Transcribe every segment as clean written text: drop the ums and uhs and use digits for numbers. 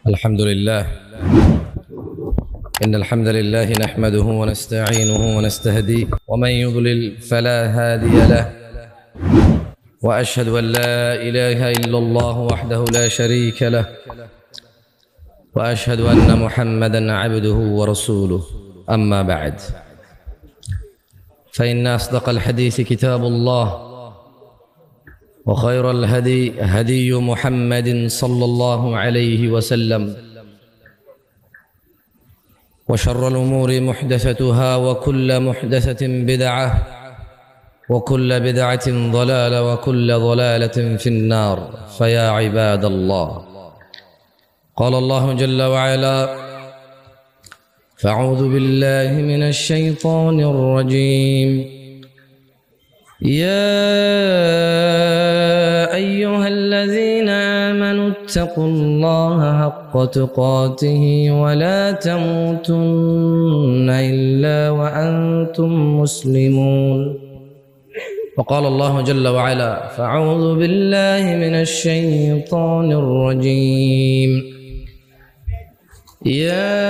الحمد لله إن الحمد لله نحمده ونستعينه ونستهديه ومن يضلل فلا هادي له وأشهد أن لا إله إلا الله وحده لا شريك له وأشهد أن محمدا عبده ورسوله أما بعد فإن أصدق الحديث كتاب الله وخير الهدي هدي محمد صلى الله عليه وسلم وشر الأمور محدثتها وكل محدثة بدعة وكل بدعة ضلالة وكل ضلالة في النار فيا عباد الله قال الله جل وعلا فأعوذ بالله من الشيطان الرجيم يا أيها الذين آمنوا اتقوا الله حق تقاته ولا تموتن إلا وأنتم مسلمون وقال الله جل وعلا فأعوذ بالله من الشيطان الرجيم يا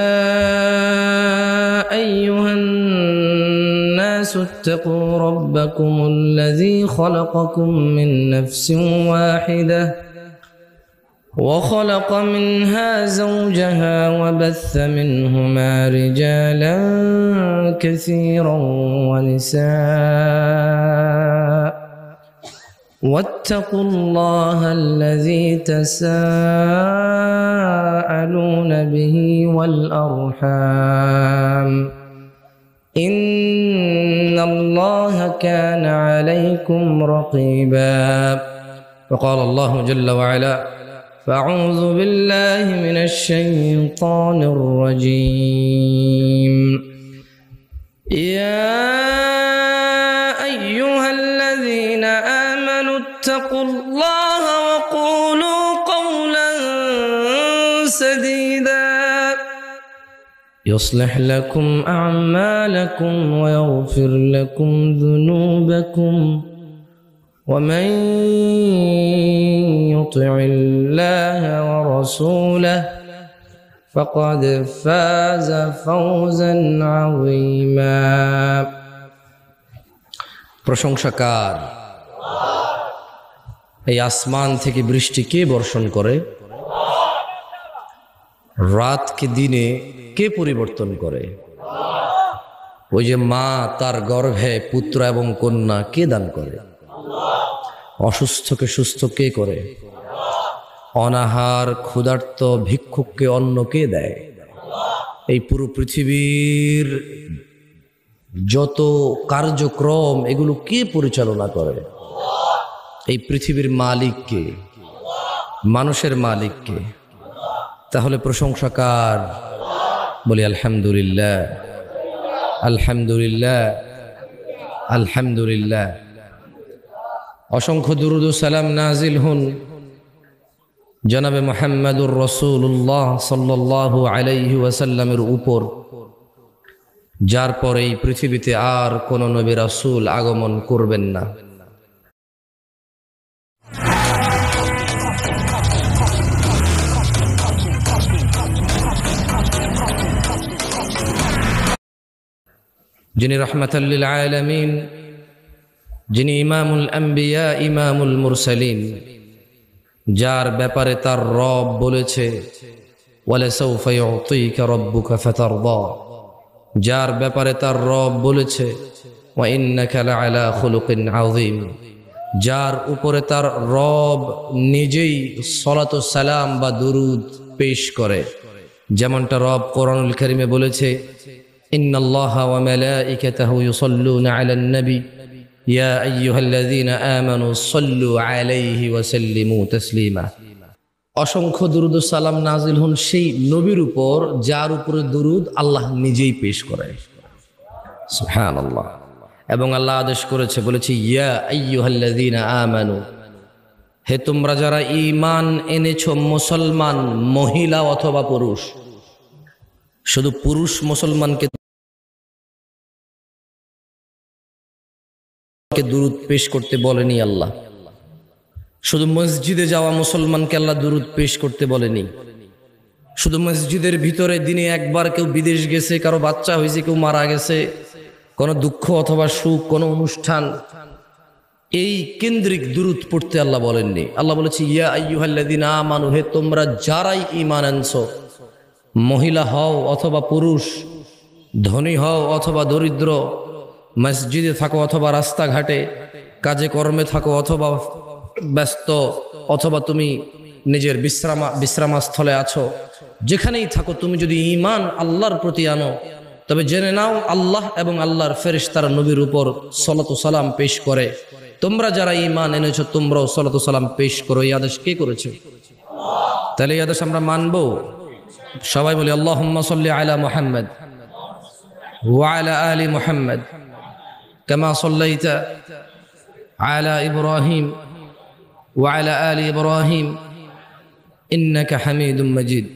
أيها الناس اتقوا ربكم الذي خلقكم من نفس واحدة وخلق منها زوجها وبث منهما رجالا كثيرا ونساء واتقوا الله الذي تساءلون به والأرحام إن الله كان عليكم رقيبا وقال الله جل وعلا فأعوذ بالله من الشيطان الرجيم يا أيها الذين آمنوا اتقوا الله وقولوا قولا سديدا يصلح لكم أعمالكم ويغفر لكم ذنوبكم ومن يطع الله ورسوله فقد فاز فوزا عظيما প্রশংসাকার এই আসমান থেকে বৃষ্টি কে বর্ষণ করে রাতকে দিনে কে পরিবর্তন করে ওই যে মা তার গর্ভে পুত্র এবং কন্যা কে দান করে অসুস্থকে সুস্থ কে করে অনাহার ক্ষুধার্ত ভিক্ষুককে অন্ন কে দেয় এই পুরো পৃথিবীর যত কার্যক্রম এগুলো কে পরিচালনা করে এই পৃথিবীর মালিক কে মানুষের মালিক কে তাহলে প্রশংসা কার বলি আলহামদুলিল্লাহ আলহামদুলিল্লাহ আলহামদুলিল্লাহ অসংখ্য দুরূদ ও সালাম নাজিল হুন জনাবে মুহাম্মদুর রাসূলুল্লাহ সাল্লাল্লাহু আলাইহি ওয়াসাল্লামের উপর যার পরে এই পৃথিবীতে আর কোন নবী রাসূল আগমন করবেন না যিনি রাহমাতাল লিল আলামিন যিনি ইমামুল আম্বিয়া ইমামুল মুরসালিন যার ব্যাপারে তার রব বলেছে ওয়ালা সাউফা ইউতিকা রাব্বুকা ফাতারদা যার ব্যাপারে তার রব বলেছে ওয়া ইন্নাকা লাআলা খুলুকিন আযীম যার উপরে তার রব নিজেই সালাতু সালাম বা দুরূদ পেশ করে যেমনটা রব কোরআনুল কারীমে বলেছে ইন্নাল্লাহা ওয়া মালাইকাতাহু ইউসাল্লুনা আলান নবী يا أيها الذين آمنوا صلوا عليه وسلموا تسليما অসংখ্য দুরূদ ও সালাম নাজিল হন সেই নবীর উপর যার উপরে দুরূদ আল্লাহ নিজেই পেশ করে সুবহানাল্লাহ এবং আল্লাহ আদেশ করেছে বলেছে ইয়া আইয়ুহাল্লাযীনা আমানু হে তোমরা যারা ঈমান এনেছো মুসলমান মহিলা অথবা পুরুষ শুধু পুরুষ মুসলমানকে দুরূদ পেশ করতে বলেনি আল্লাহ, শুধু মসজিদে যাওয়া মুসলমানকে আল্লাহ দুরূদ পেশ করতে বলেনি, শুধু মসজিদের ভিতরে দিনে একবার কেউ বিদেশ গেছে, কারো বাচ্চা হয়েছে, কেউ মারা গেছে, কোনো দুঃখ অথবা সুখ, কোনো অনুষ্ঠান, এই কেন্দ্রিক দুরূদ পড়তে আল্লাহ বলেননি। আল্লাহ বলেছে ইয়া আইয়ুহাল্লাযীনা আমানু, হে তোমরা যারাই ঈমান আনছো, মহিলা হও অথবা পুরুষ, ধনী হও অথবা দরিদ্র, মসজিদে থাকো অথবা রাস্তাঘাটে, কাজে কর্মে থাকো অথবা ব্যস্ত, অথবা তুমি নিজের বিশ্রামস্থলে আছো, যেখানেই থাকো, তুমি যদি ঈমান আল্লাহর প্রতি আনো, তবে জেনে নাও আল্লাহ এবং আল্লাহর ফেরেশতারা নবীর উপর সালাত ও সালাম পেশ করে। তোমরা যারা ঈমান এনেছো তোমরাও সালাত ও সালাম পেশ করো। এই আদেশ কে করেছে? তাহলে এই আদেশ আমরা মানবো। সবাই বলি আল্লাহুম্মা সাল্লি আলা মুহাম্মদ ওয়া আলা আলি মুহাম্মদ কামা সাল্লাইতা আলা ইব্রাহিম ওয়া আলা আলি ইব্রাহিম ইন্নাকা হামিদুম মাজিদ।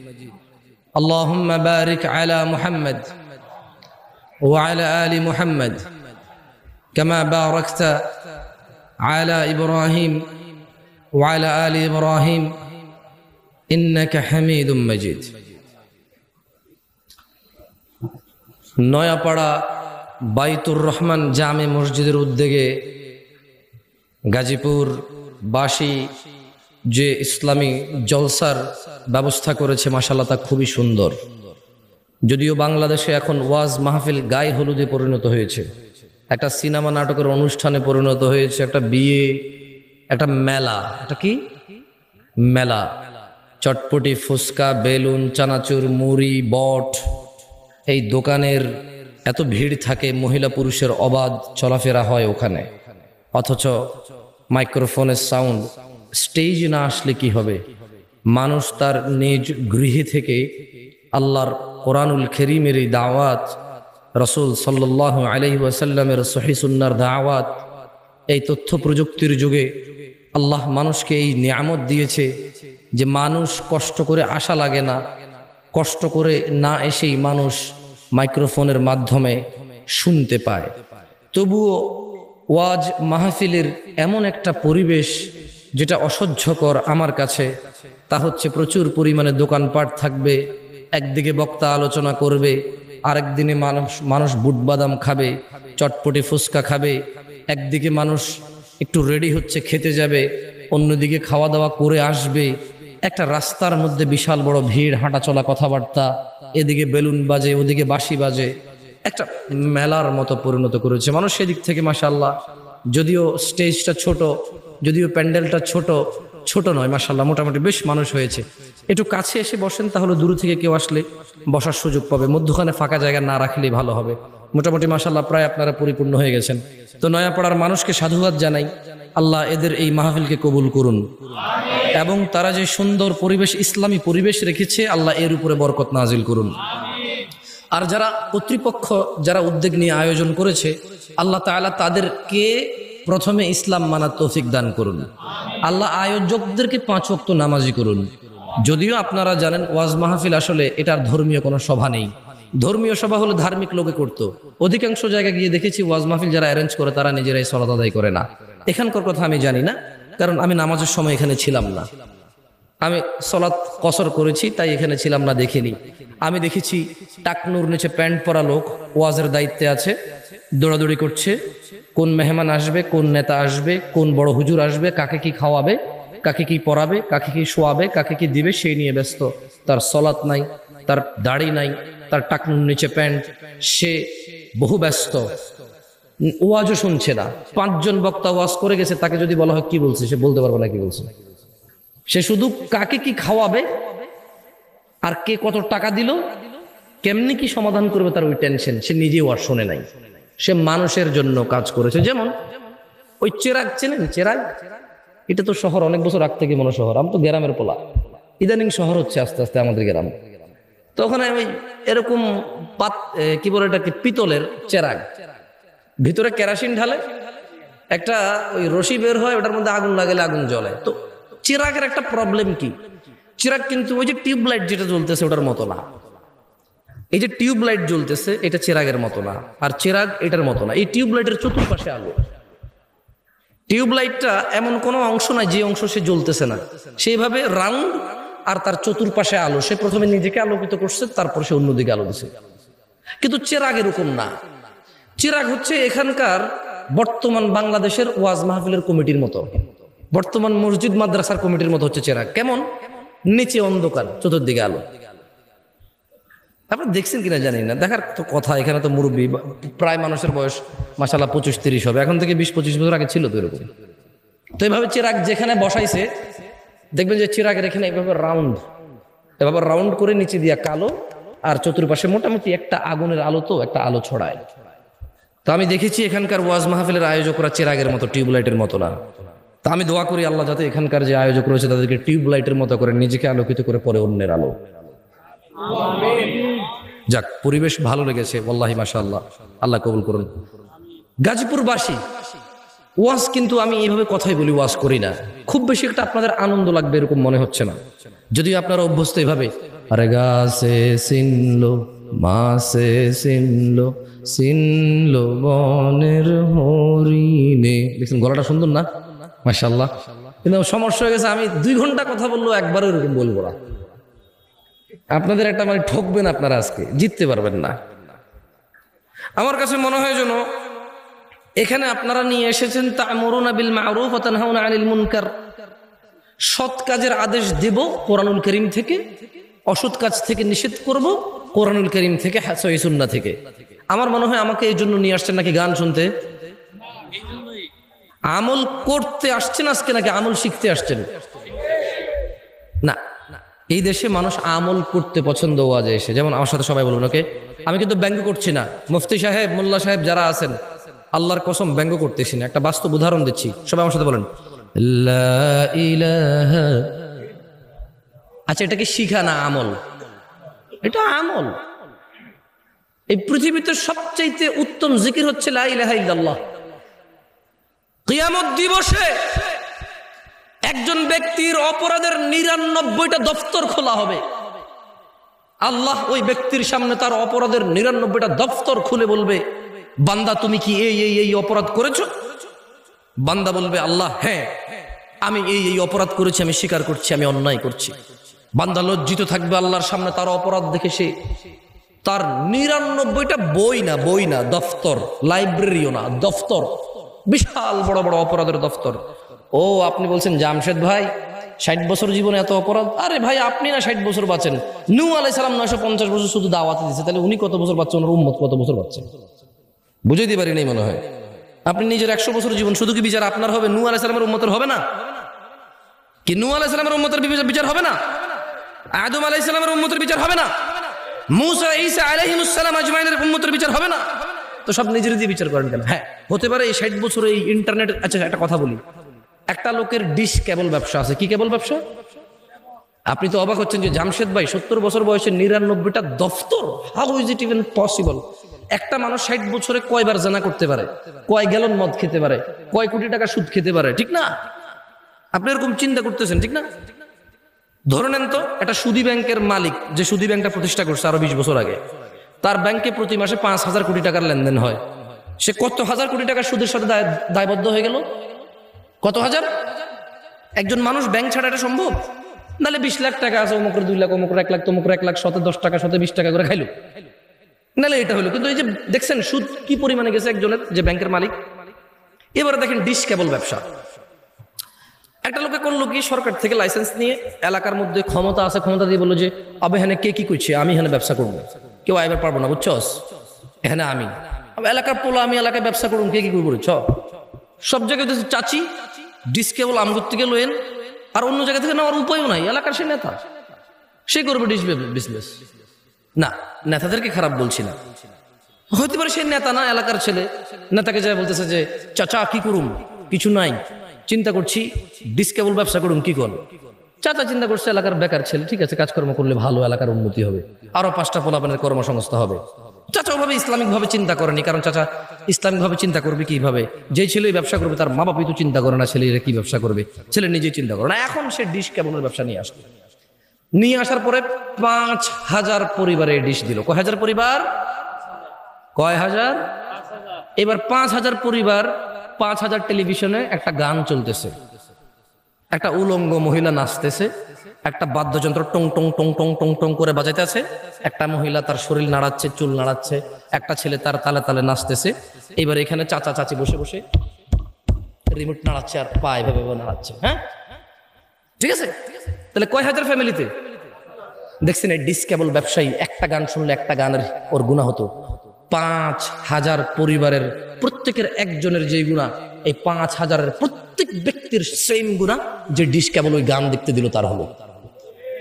আল্লাহুম্মা বারিক আলা মুহাম্মদ ওয়া আলা আলি মুহাম্মদ কামা বারাকতা আলা ইব্রাহিম ওয়া আলা আলি ইব্রাহিম ইন্নাকা হামিদুম মাজিদ। নয়াপাড়া বাইতুর রহমান জামে মসজিদের উদ্যোগে গাজীপুর বাসী যে ইসলামী জলসার ব্যবস্থা করেছে, মাশাআল্লাহ তা খুবই সুন্দর। যদিও বাংলাদেশে এখন ওয়াজ মাহফিল গায়ে হলুদে পরিণত হয়েছে, একটা সিনেমা নাটকের অনুষ্ঠানে পরিণত হয়েছে, একটা বিয়ে, একটা মেলা, এটা কি মেলা, চটপটি, ফুচকা, বেলুন, চানাচুর, মুড়ি, বট, এই দোকানের এত ভিড় থাকে, মহিলা পুরুষের অবাধ চলাফেরা হয় ওখানে। অথচ মাইক্রোফোনের সাউন্ড স্টেজ না আসলে কি হবে? মানুষ তার নিজ গৃহে থেকে আল্লাহর কোরআনুল কারীমের এই দাওয়াত, রাসূল সাল্লাল্লাহু আলাইহি ওয়াসাল্লামের সহিহ সুন্নাহর দাওয়াত, এই তথ্য প্রযুক্তির যুগে আল্লাহ মানুষকে এই নিয়ামত দিয়েছে যে মানুষ কষ্ট করে আসা লাগে না, কষ্ট করে না এসেই মানুষ মাইক্রোফোনের মাধ্যমে শুনতে পায়। তবুও ওয়াজ মাহফিলের এমন একটা পরিবেশ যেটা অসহ্যকর আমার কাছে, তা হচ্ছে প্রচুর পরিমাণে দোকানপাট থাকবে, একদিকে বক্তা আলোচনা করবে, আরেক দিনে মানুষ বুট বাদাম খাবে, চটপটি ফুচকা খাবে, একদিকে মানুষ একটু রেডি হচ্ছে খেতে যাবে, অন্যদিকে খাওয়া দাওয়া করে আসবে। একটা রাস্তার মধ্যে বিশাল বড় ভিড়, হাঁটাচলা, কথাবার্তা, এদিকে বেলুন বাজে, ওদিকে বাঁশি বাজে, একটা মেলার মতো পরিণত করেছে মানুষ। সেদিক থেকে মাশাআল্লাহ, যদিও স্টেজটা ছোট, যদিও প্যান্ডেলটা ছোট নয়, মাশাআল্লাহ মোটামুটি বেশ মানুষ হয়েছে। একটু কাছে এসে বসেন, তাহলে দূর থেকে কেউ আসলে বসার সুযোগ পাবে, মধ্যখানে ফাঁকা জায়গা না রাখলেই ভালো হবে। মোটামুটি মাশাআল্লাহ প্রায় আপনারা পরিপূর্ণ হয়ে গেছেন। তো নয়াপাড়ার মানুষকে সাধুবাদ জানাই, আল্লাহ এদের এই মাহফিলকে কবুল করুন, এবং তারা যে সুন্দর পরিবেশ, ইসলামী পরিবেশ রেখেছে, আল্লাহ এর উপরে বরকত নাজিল করুন। আর যারা কর্তৃপক্ষ, যারা উদ্যোগ নিয়ে আয়োজন করেছে, আল্লাহ তাআলা তাদেরকে প্রথমে ইসলাম মানার তৌফিক দান করুন। আল্লাহ আয়োজকদেরকে 5 ওয়াক্ত নামাজি করুন। যদিও আপনারা জানেন ওয়াজ মাহফিল আসলে এটার ধর্মীয় কোনো সভা নেই, ধর্মীয় সভা হলে ধার্মিক লোকে করতো। অধিকাংশ জায়গায় গিয়ে দেখেছি ওয়াজ মাহফিল যারা অ্যারেঞ্জ করে তারা নিজেরাই সালাত আদায় করে না। এখানকার কথা আমি জানি না, কারণ আমি নামাজের সময় এখানে ছিলাম না, আমি সালাত কসর করেছি, তাই এখানে ছিলাম না, দেখিনি। আমি দেখেছি টাকনুর নিচে প্যান্ট পরা লোক ওয়াজের দায়িত্বে আছে, দৌড়াদৌড়ি করছে, কোন মেহমান আসবে, কোন নেতা আসবে, কোন বড় হুজুর আসবে, কাকে কি খাওয়াবে, কাকে কি পড়াবে, কাকে কি শোয়াবে, কাকে কি দিবে, সেই নিয়ে ব্যস্ত। তার সালাত নাই, তার দাড়ি নাই, তার টাকনুর নিচে প্যান্ট, সে বহু ব্যস্ত, ওয়াজও শুনছে না। 5 জন বক্তা ওয়াজ করে গেছে, তাকে যদি বলা হয় কি বলছে, সে বলতে পারবে না কি বলছে। সে শুধু কাকে কি খাওয়াবে আর কে কত টাকা দিল, কেমনি কি সমাধান করবে, তার ওই টেনশন। সে নিজেও আর শোনে নাই, সে মানুষের জন্য কাজ করেছে। যেমন ওই চেরাগ, চেনেন চেরাগ? এটা তো শহর, অনেক বছর আগ থেকে মনে শহর, আমি তো গ্রামের পোলা, ইদানিং শহর হচ্ছে আস্তে আস্তে আমাদের গ্রাম। তো ওখানে আমি এরকম কি বলে এটাকে, পিতলের চেরাগ, ভিতরে কেরাসিন ঢালে, একটা ওই রশি বের হয়, ওটার মধ্যে আগুন লাগালে আগুন জ্বলে। তো চিরাগের একটা প্রবলেম কি, চিরাগ কিন্তু ওই যে টিউবলাইট যেটা জ্বলতেছে ওটার মতো না। এই যে টিউবলাইট জ্বলতেছে এটা চিরাগের মতো না, আর চিরাগ এটার মতো না। এই টিউবলাইটের চতুর্পাশে আলো, টিউবলাইটটা এমন কোনো অংশ নাই যে অংশ সে জ্বলতেছে না, সেইভাবে রাউন্ড আর তার চতুর্পাশে আলো, সে প্রথমে নিজেকে আলোকিত করছে, তারপর সে অন্যদিকে আলো দিছে। কিন্তু চেরাগ এরকম না। চেরাগ হচ্ছে এখানকার বর্তমান বাংলাদেশের ওয়াজ মাহফিলের কমিটির মতো, বর্তমান মসজিদ মাদ্রাসার কমিটির মতো হচ্ছে চেরাগ। কেমন? নিচে অন্ধকার, চতুর্দিকে আলো। আপনারা দেখছেন কিনা জানি না, দেখার তো কথা। এখানে তো মুরব্বী, প্রায় মানুষের বয়স মাশাআল্লাহ 25-30 হবে, এখন থেকে 20-25 বছর আগে ছিল তো এরকম। তো এইভাবে চেরাগ যেখানে বসাইছে, দেখবেন যে চেরাগের এখানে এভাবে রাউন্ড করে নিচে দিয়া কালো, আর চতুর্পাশে মোটামুটি একটা আগুনের আলো, তো একটা আলো ছড়ায়। তো আমি দেখেছি এখানকার ওয়াজ মাহফিলের আয়োজকরা চেরাগের মতো, টিউবলাইটের মতো না। তা আমি দোয়া করি আল্লাহ যাতে এখানকার যে আয়োজক রয়েছে তাদেরকে টিউবলাইটের মতো করে নিজেকে আলোকিত করে পরে অন্যের আলো। যাক, পরিবেশ ভালো লেগেছে ওয়াল্লাহি, মাশাআল্লাহ, আল্লাহ কবুল করুন। গাজীপুরবাসী ওয়াজ কিন্তু আমি এইভাবে কথাই বলি, ওয়াজ করি না। খুব বেশি একটা আপনাদের আনন্দ লাগবে এরকম মনে হচ্ছে না, যদিও আপনারা অভ্যস্ত এইভাবে। আরে গাছে চিনলো, মাছে চিনলো, চিনলো বনের হরিণে। দেখছেন গলাটা সুন্দর না? মাশাআল্লাহ। কিন্তু সমস্যা হয়ে গেছে, আমি 2 ঘন্টা কথা বললেও একবারও এরকম বলবো না। আপনাদের একটা মানে ঠকবেন, আপনারা আজকে জিততে পারবেন না। আমার কাছে মনে হয় যেন এখানে আপনারা নিয়ে এসেছেন তা'মুরুনা বিল মা'রুফ ওয়া তানহাউনা আনিল মুনকার। সৎ কাজের আদেশ দেব কোরআনুল কারীম থেকে, অসৎ কাজ থেকে নিষেধ করব কোরআনুল কারীম থেকে, সহিহ সুন্নাহ থেকে। আমার মনে হয় আমাকে এই জন্য নিয়ে আসছেন নাকি গান শুনতে? আমল করতে আসছেন আজকে, নাকি আমল শিখতে আসছেন? না, এই দেশে মানুষ আমল করতে পছন্দ ওয়াজে এসে। যেমন আমার সাথে সবাই বলবেন, ওকে আমি কিন্তু ব্যঙ্গ করছি না, মুফতি সাহেব, মোল্লা সাহেব যারা আছেন, আল্লাহর কসম ব্যঙ্গ করতেছি না, একটা বাস্তব উদাহরণ দিচ্ছি। সবাই আমার সাথে বলেন লা ইলাহা। আচ্ছা, এটা কি শিখা না আমল? এটা আমল। এই পৃথিবীতে সবচাইতে উত্তম জিকির হচ্ছে লা ইলাহা ইল্লাল্লাহ। কিয়ামত দিবসে একজন ব্যক্তির অপরাধের 99টা দফতর খোলা হবে। আল্লাহ ওই ব্যক্তির সামনে তার অপরাধের 99টা দফতর খুলে বলবে, বান্দা তুমি কি এই অপরাধ করেছো? বান্দা বলবে, আল্লাহ হ্যাঁ, আমি এই অপরাধ করেছি, আমি স্বীকার করছি, আমি অন্যায় করছি। বান্দা লজ্জিত থাকবে আল্লাহর সামনে, তার অপরাধ দেখে সে তার 99টা বই না দফতর, লাইব্রেরিও না, দফতর, বিশাল বড় বড় অপরাধের দফতর। ও আপনি বলছেন জামশেদ ভাই 60 বছর জীবনে এত অপরাধ? আরে ভাই, আপনি না 60 বছর বাঁচেন, নূহ আলাইহিস সালাম 950 বছর শুধু দাওয়াত দিয়েছে, তাহলে উনি কত বছর বাঁচছেন, ওনার উম্মত কত বছর বাঁচছে? বুঝাইতে পারি নাই মনে হয়। আপনি নিজের 100 বছর জীবন, শুধু কি বিচার আপনার হবে? নূহ আলাইহিস সালামের উম্মতের হবে না? কি নূহ আলাইহিস সালামের উম্মতের বিচার হবে না? আদম আলাইহিস সালামের উম্মতের বিচার হবে না? মুসা ঈসা আলাইহিমুস সালাম আজমাইনের উম্মতের বিচার হবে না? তো সব নিজের দিয়ে বিচার করেন কেন? হ্যাঁ, হতে পারে এই 60 বছর এই ইন্টারনেট। আচ্ছা, একটা কথা বলি, একটা লোকের ডিশ কেবল ব্যবসা আছে। কি কেবল ব্যবসা? আপনি তো অবাক হচ্ছেন যে জামশেদ ভাই 70 বছর বয়সে 99টা দফতর, how is it even possible? একটা মানুষ 60 বছরে কয়বার জানা করতে পারে, কয় গ্যালন মদ খেতে পারে, কয় কোটি টাকা সুদ খেতে পারে, ঠিক না? আপনি এরকম চিন্তা করতেছেন, ঠিক না? ধরে নেন তো একটা সুদী ব্যাংকের মালিক, যে সুদী ব্যাংকটা প্রতিষ্ঠা করছে আরো 20 বছর আগে, তার ব্যাংকে প্রতি মাসে 5,000 কোটি টাকার লেনদেন হয়। সে কত হাজার কোটি টাকা সুদের সাথে দায়বদ্ধ হয়ে গেল? কত হাজার? একজন মানুষ ব্যাংক ছাড়া এটা সম্ভব? নাহলে 20 লাখ টাকা আছে, অমুকের 2 লাখ, অমুকের 1 লাখ, তমুকের 1 লাখ, শতে 10 টাকা, শতে 20 টাকা করে খাইলো, নাহলে এটা হলো। কিন্তু এই যে দেখছেন সুদ কি পরিমাণে গেছে একজনের, যে ব্যাংকের মালিক। এবারে দেখেন ডিশ কেবল ব্যবসা। একটা লোকে করলো কি, সরকার থেকে লাইসেন্স নিয়ে এলাকার মধ্যে ক্ষমতা আছে, ক্ষমতা দিয়ে বললো যে আবে এখানে কে কি করছে, আমি এখানে ব্যবসা করবো, কেউ আইবার পারবো না, বুঝছস? এখানে আমি এলাকার পোলা, আমি এলাকায় ব্যবসা করবো, কে কি করবো? সব জায়গায় চাচি ডিশ কেবল আমগুর থেকে লোয়েন, আর অন্য জায়গা থেকে নেওয়ার উপায়ও নাই। এলাকার সে নেতা, সে করবে ডিশ বিজনেস। না, নেতাদেরকে খারাপ বলছি না, হইতে পারে সে নেতা না, এলাকার ছেলে। নেতাকে যায় বলতেছে যে চাচা কি করুম, কিছু নাই, চিন্তা করছি ডিশ কেবল ব্যবসা করুম, কি কর? চাচা চিন্তা করছে এলাকার বেকার ছেলে, ঠিক আছে, কাজকর্ম করলে ভালো, এলাকার উন্নতি হবে, আরো 5টা পোলাপানের কর্মসংস্থান হবে। চাচা ওভাবে ইসলামিক ভাবে চিন্তা করেনি, কারণ চাচা ইসলামিক ভাবে চিন্তা করবে কিভাবে? যে ছেলে ব্যবসা করবে তার মা বাপই তো চিন্তা করে না ছেলেরা কি ব্যবসা করবে, ছেলে নিজেই চিন্তা করে না। এখন সে ডিশ কেবলের ব্যবসা নিয়ে আসলো, নিয়ে আসার পরে 5,000 পরিবারে ডিশ দিল। কয় হাজার পরিবার? কয় হাজার? এবার 5,000 পরিবার, 5,000 টেলিভিশনে একটা গান চলতেছে, একটা উলঙ্গ মহিলা নাচতেছে, একটা বাদ্যযন্ত্র টং টং টং টং টং টং করে বাজাইতে আছে, একটা মহিলা তার শরীর নাড়াচ্ছে, চুল নাড়াচ্ছে, একটা ছেলে তার তালে তালে নাচতেছে। এবার এখানে চাচা চাচি বসে বসে রিমোট নাড়াচ্ছে আর পা এভাবে নাড়াচ্ছে। হ্যাঁ, ঠিক আছে। তাহলে কয় হাজার ফ্যামিলিতে দেখছেন এই ডিসকেবল ব্যবসায়ী একটা গান শুনলে একটা গানের ওর গুনাহ হতো। 5,000 পরিবারের প্রত্যেকের একজনের যে গুনাহ, এই 5,000-এর প্রত্যেক ব্যক্তির সেম গুনাহ যে ডিসকেবল ওই গান দেখতে দিল তার হলো।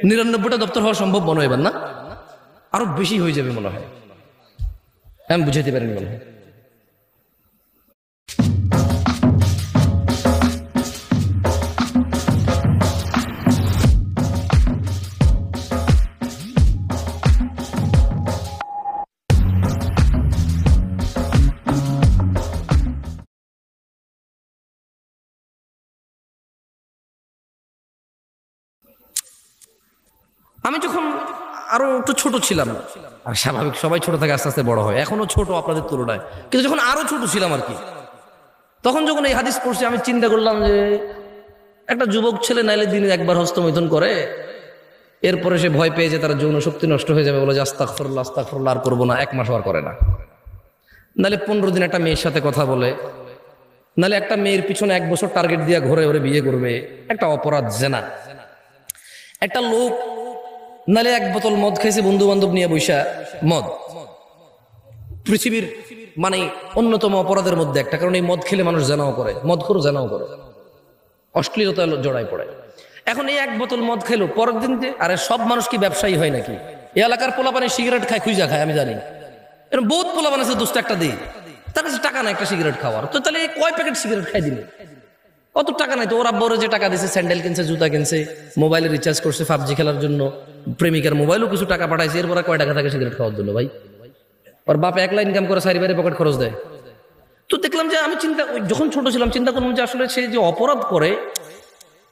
99টা দপ্তর হওয়া সম্ভব মনে হয় না, আরো বেশি হয়ে যাবে মনে হয়। আমি বুঝাইতে পারিনি মনে হয়। আমি যখন আরো একটু ছোট ছিলাম, আর স্বাভাবিক সবাই ছোট থেকে আস্তে আস্তে বড় হয়, এখনো ছোট আপনাদের তুলনায়, কিন্তু যখন আরো ছোট ছিলাম আর কি, তখন যখন এই হাদিস পড়ছি আমি চিন্তা করলাম যে একটা যুবক ছেলে নাইলে দিনে একবার হস্তমৈথুন করে, এরপরে সে ভয় পেয়ে যে তার যৌন শক্তি নষ্ট হয়ে যাবে, বলে যে আস্তাগফিরুল্লাহ আস্তাগফিরুল্লাহ আর করবো না, 1 মাস আর করে না। নাহলে 15 দিন একটা মেয়ের সাথে কথা বলে, নাহলে একটা মেয়ের পিছনে 1 বছর টার্গেট দিয়ে ঘরে ওরে বিয়ে করবে, একটা অপরাধ জেনা। একটা লোক নালে 1 বোতল মদ খাইছে বন্ধু বান্ধব নিয়ে বৈশা, মদ পৃথিবীর মানে অন্যতম অপরাধের মধ্যে একটা, কারণ এই মদ খেলে মানুষ জানাও করে, মদখোর জানাও করে, অশ্লীলতা জড়ায় পড়ে। এখন এই 1 বোতল মদ খেলো, পরের দিন যে আরে সব মানুষ কি ব্যবসায়ী হয় নাকি? এই এলাকার পোলাপানে সিগারেট খায়, খুঁজা খায়, আমি জানি এরকম বহুত পোলাপান আছে, দোস্ত একটা দিই, তার কাছে টাকা নাই একটা সিগারেট খাওয়ার, তো তাহলে কয় প্যাকেট সিগারেট খাই দিলে? অত টাকা নাই তো, ওর আব্বরে যে টাকা দিছে, স্যান্ডেল কিনছে, জুতা কিনছে, মোবাইলে রিচার্জ করছে পাবজি খেলার জন্য, প্রেমিকার মোবাইলও কিছু টাকা পাঠাইছে, এরপরে কয় টাকা থাকে সিগারেট খাওয়ার জন্য? ভাই, ওর বাপ একলা ইনকাম করে, সারি বাইরে পকেট খরচ দেয়। তো দেখলাম যে আমি যখন ছোট ছিলাম চিন্তা করলাম যে আসলে সে যে অপরাধ করে,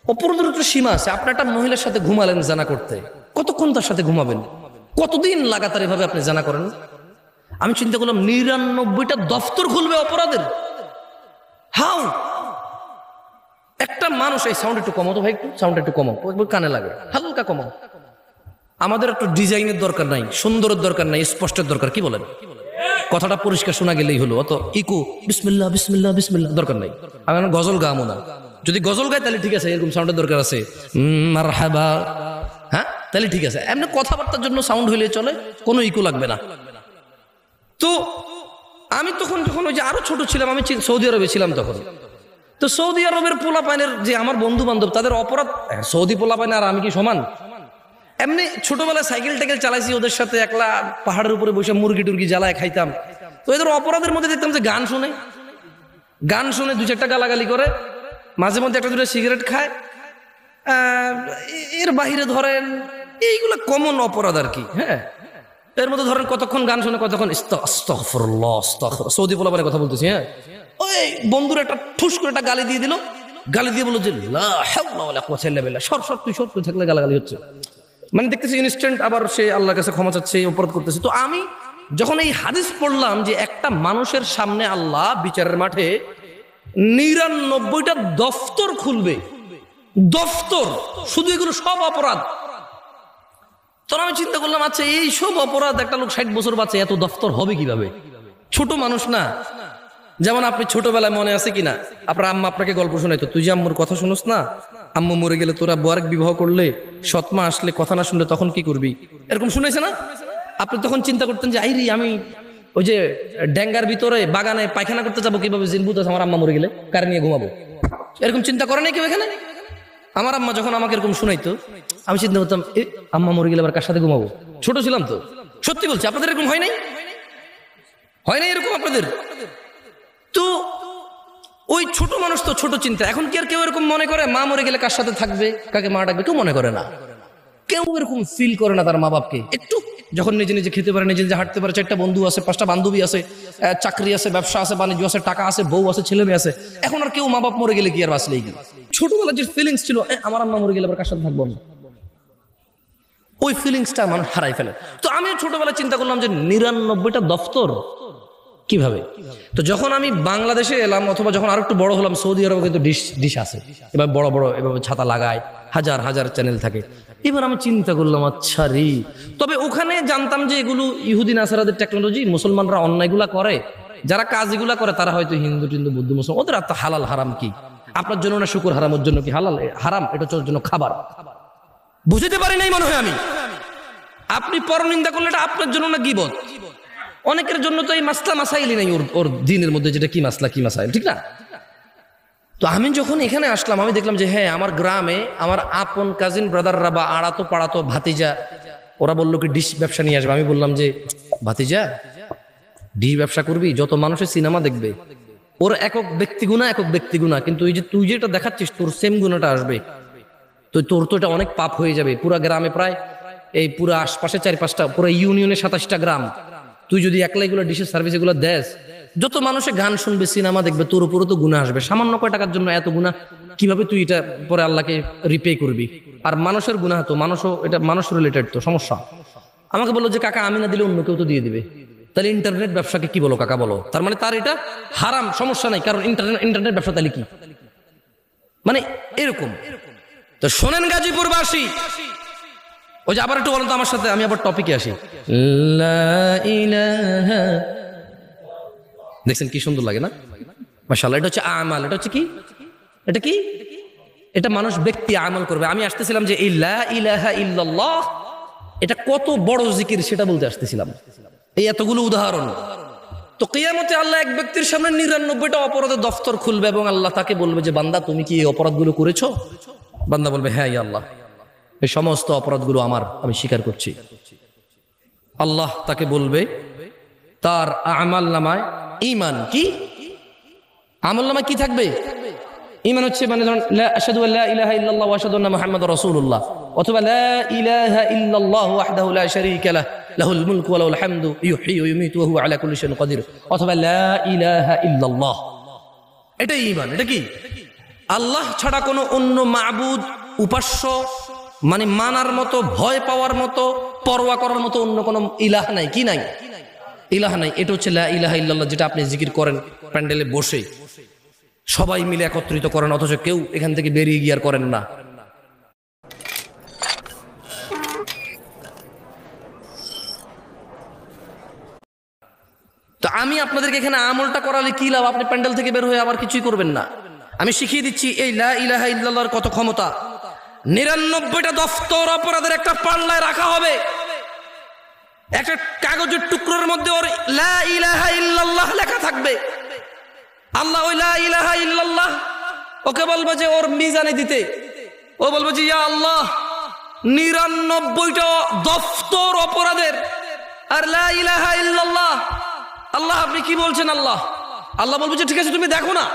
অপরাধের একটা সীমা আছে। আপনি একটা মহিলার সাথে ঘুমালেন জানা করতে, কতক্ষণ তার সাথে ঘুমাবেন? কতদিন লাগাতার এভাবে আপনি জানা করেন? আমি চিন্তা করলাম 99টা দফতর খুলবে অপরাধের। হাউ একটা মানুষ, এই সাউন্ড একটু কমাও তো ভাই, একটু সাউন্ড একটু কমাও, কানে লাগে, হালকা কমাও। আমাদের একটু ডিজাইনের দরকার নাই, সুন্দরের দরকার নাই, স্পষ্টের দরকার। কি বলেন? কথাটা পরিষ্কার শোনা গেলেই হলো, অত ইকু বিসমিল্লাহ বিসমিল্লাহ বিসমিল্লাহ দরকার নাই। আমি গজল গামো না, যদি গজল গাই তাহলে ঠিক আছে, এরকম সাউন্ডের দরকার আছে, মারহাবা, হ্যাঁ তাহলে ঠিক আছে। এমনি কথাবার্তার জন্য সাউন্ড হইলে চলে, কোনো ইকু লাগবে না। তো আমি তখন যখন ওই যে আরো ছোট ছিলাম, আমি সৌদি আরবে ছিলাম তখন। তো সৌদি আরবের পোলাপাইনের যে আমার বন্ধু বান্ধব, তাদের অপরাধ, সৌদি পোলাপাইন আর আমি কি সমান? এমনি ছোটবেলায় সাইকেল টাইকেল চালাইছি ওদের সাথে, একলা পাহাড়ের উপরে বসে মুরগি টুরগি জ্বালায় খাইতাম। তো এদের অপরাধের মধ্যে দেখতাম যে গান শুনে 2-4টা গালাগালি করে, মাঝে মধ্যে 1-2টা সিগারেট খায়, এর বাহিরে ধরেন এইগুলা কমন অপরাধ আর কি। হ্যাঁ, এর মধ্যে ধরেন কতক্ষণ গান শুনে, কতক্ষণ আস্তাগফিরুল্লাহ আস্তাগফিরুল্লাহ, সৌদি পোলাপানের কথা বলতেছি। হ্যাঁ, ওই বন্ধুর একটা ঠুস করে একটা গালি দিয়ে দিল, গালি দিয়ে বললো যে লা হাওলা ওয়ালা কুওয়াতা ইল্লা বিল্লাহ, সর তুই থাকলে গালাগালি হচ্ছে। মানে দেখতেছি ইনস্ট্যান্ট আবার সে আল্লাহর কাছে ক্ষমা চাচ্ছে, অপরাধ করতেছে। তো আমি যখন এই হাদিস পড়লাম যে একটা মানুষের সামনে আল্লাহ বিচারের মাঠে 99টা দফতর খুলবে, দফতর, শুধু এগুলো সব অপরাধ। তখন আমি চিন্তা করলাম, আচ্ছা এই সব অপরাধ একটা লোক 60 বছর বাঁচে, এত দফতর হবে কিভাবে? ছোট মানুষ না? যেমন আপনি ছোটবেলায় মনে আছে কিনা, আপনার আম্মা আপনাকে গল্প শোনাইতো, তুই যে আম্মুর কথা শুনোস না, আম্মু মরে গেলে তোরা আরেক বিবাহ করলে, সৎমা আসলে কথা না শুনলে তখন কি করবি, এরকম শুনেছে না? আপনি তখন চিন্তা করতেন যে আইরি আমি ওই যে ড্যাঙ্গার ভিতরে বাগানে পায়খানা করতে যাবো কিভাবে, জিনভূত আছে, আমার আম্মা মরে গেলে কারে নিয়ে ঘুমাবো, এরকম চিন্তা করে নাই কেউ এখানে? আমার আম্মা যখন আমাকে এরকম শুনাইতো, আমি চিন্তা করতাম আম্মা মরে গেলে আবার কার সাথে ঘুমাবো? ছোট ছিলাম তো, সত্যি বলছি। আপনাদের এরকম হয় নাই? এরকম আপনাদের? তো ওই ছোট মানুষ তো ছোট চিন্তা। এখন কি আর কেউ এরকম মনে করে মা মরে গেলে কার সাথে থাকবে, কাকে মা ডাকবে? কেউ মনে করে না, কেউ এরকম ফিল করে না তার মা বাপকে। একটু যখন নিজে নিজে খেতে পারে, নিজে নিজে হাঁটতে পারে, 4টা বন্ধু আছে, 5টা বান্ধবী আছে, চাকরি আছে, ব্যবসা আছে, বাণিজ্য আছে, টাকা আছে, বউ আছে, ছেলে মেয়ে আছে, এখন আর কেউ মা বাপ মরে গেলে কি আর বাঁচলেই কি? ছোটবেলার যে ফিলিংস ছিল, আমার আম্মা মরে গেলে আবার কার সাথে থাকবো, ওই ফিলিংসটা মানুষ হারাই ফেলে। তো আমি ছোটবেলায় চিন্তা করলাম যে 99টা দফতর কিভাবে? তো যখন আমি বাংলাদেশে এলাম অথবা যখন আরো একটু বড় হলাম, সৌদি আরবে কিন্তু ডিশ আছে, এবার বড় বড় এভাবে ছাতা লাগায়, হাজার হাজার চ্যানেল থাকে। এবার আমি চিন্তা করলাম, আচ্ছা রে, তবে ওখানে জানতাম যে এগুলো ইহুদি নাসারাদের টেকনোলজি, মুসলমানরা অন্যায়গুলা করে, যারা কাজগুলা করে তারা হয়তো হিন্দু টিন্দু বৌদ্ধ মুসলমান, ওদের আর তো হালাল হারাম কি? আপনার জন্য না শুকুর হারাম, ওর জন্য কি হালাল হারাম? এটা হচ্ছে ওর জন্য খাবার। বুঝতে পারি নাই মনে হয় আমি। আপনি পরনিন্দা করলে এটা আপনার জন্য না গীবত? অনেকের জন্য তো এই মাসলা মাসাইলই নাই ওর দিনের মধ্যে, যেটা কি মাসলা কি মাসাইল, ঠিক না? তো আমি যখন এখানে আসলাম আমি দেখলাম যে হ্যাঁ, আমার গ্রামে আমার আপন কাজিন ব্রাদাররা বা আড়াতো পাড়াতো ভাতিজা, ওরা বললো কি ডিশ ব্যবসা নিয়ে আসবে। আমি বললাম যে ভাতিজা, ডিশ ব্যবসা করবি, যত মানুষের সিনেমা দেখবে, ওর একক ব্যক্তিগুণা, কিন্তু এই যে তুই যেটা দেখাচ্ছিস তোর সেম গুণাটা আসবে, তো তোর তো এটা অনেক পাপ হয়ে যাবে। পুরা গ্রামে প্রায় এই পুরো আশপাশে 4-5টা, পুরো ইউনিয়নে 27টা গ্রাম, তুই যদি একলাই এগুলো ডিশের সার্ভিস এগুলো দেস, যত মানুষে গান শুনবে সিনেমা দেখবে, তোর উপরে তো গুনাহ আসবে। সামান্য কয় টাকার জন্য এত গুনাহ, কিভাবে তুই এটা পরে আল্লাহকে রিপে করবি? আর মানুষের গুনাহ তো এটা মানুষ রিলেটেড, তো সমস্যা। আমাকে বললো যে কাকা, আমি না দিলে অন্য কেউ তো দিয়ে দিবে, তাহলে ইন্টারনেট ব্যবসাকে কি বলো কাকা বলো? তার মানে তার এটা হারাম, সমস্যা নাই, কারণ ইন্টারনেট ব্যবসা তাহলে কি, মানে এরকম। তো শোনেন গাজীপুরবাসী, ওই যে আবার একটু বলেন তো আমার সাথে, আমি আবার টপিকে আসি। দেখছেন কি সুন্দর লাগে না? মাশাআল্লাহ। এটা হচ্ছে আমাল, এটা হচ্ছে কি, এটা কি, এটা মানুষ ব্যক্তি আমল করবে। আমি আসতেছিলাম যে এই লা ইলাহা ইল্লাল্লাহ এটা কত বড় জিকির সেটা বলতে আসতেছিলাম, এই এতগুলো উদাহরণ। তো কিয়ামতে আল্লাহ এক ব্যক্তির সামনে 99টা অপরাধের দফতর খুলবে এবং আল্লাহ তাকে বলবে যে বান্দা, তুমি কি এই অপরাধগুলো করেছো? বান্দা বলবে হ্যাঁ ইয়া আল্লাহ, এই সমস্ত অপরাধগুলো আমার, আমি স্বীকার করছি। আল্লাহ তাকে বলবে তার আমাল নামায় ঈমান, কি আমল নামায় কি থাকবে? ঈমান হচ্ছে মানে ধরুন লা আশহাদু আল্লা ইলাহা ইল্লাল্লাহ ওয়া আশহাদু আন্না মুহাম্মাদুর রাসূলুল্লাহ, অথবা লা ইলাহা ইল্লাল্লাহু ওয়াহদাহু লা শারীকা লাহু লাহুল মুলকু ওয়া লাহুল হামদু ইউহয়ী ওয়া ইউমীতু ওয়া হুয়া আলা কুল্লি শাইইন কাদির, অথবা লা ইলাহা ইল্লাল্লাহ। এটাই ঈমান। এটা কি? আল্লাহ ছাড়া কোনো অন্য মাবুদ, উপাস্য, মানে মানার মতো, ভয় পাওয়ার মতো, পরোয়া করার মতো অন্য কোনো ইলাহ নাই। কি নাই? ইলাহ নাই। এটা হচ্ছে লা ইলাহা ইল্লাল্লাহ, যেটা আপনি জিকির করেন প্যান্ডেলে বসে, সবাই মিলে একত্রিত করেন, অথচ কেউ এখান থেকে বেরিয়ে গিয়ে আর করেন না। তো আমি আপনাদেরকে এখানে আমলটা করালে কি লাভ? আপনি প্যান্ডেল থেকে বের হয়ে আবার কিছুই করবেন না। আমি শিখিয়ে দিচ্ছি এই লা ইলাহা ইল্লাল্লাহর কত ক্ষমতা। 99টা দফতর অপরাধের একটা পাল্লায় রাখা হবে, একটা কাগজের টুকরোর মধ্যে ওর লা ইলাহা ইল্লাল্লাহ লেখা থাকবে। আল্লাহ ওই লা ইলাহা ইল্লাল্লাহ ওকে বলবে যে ওর মিজানে দিতে, ও বলবে যে ইয়া আল্লাহ 99টা দফতর অপরাধের আর লা ইলাহা ইল্লাল্লাহ, আল্লাহ আপনি কি বলছেন? আল্লাহ বলবে যে ঠিক আছে তুমি দেখো না।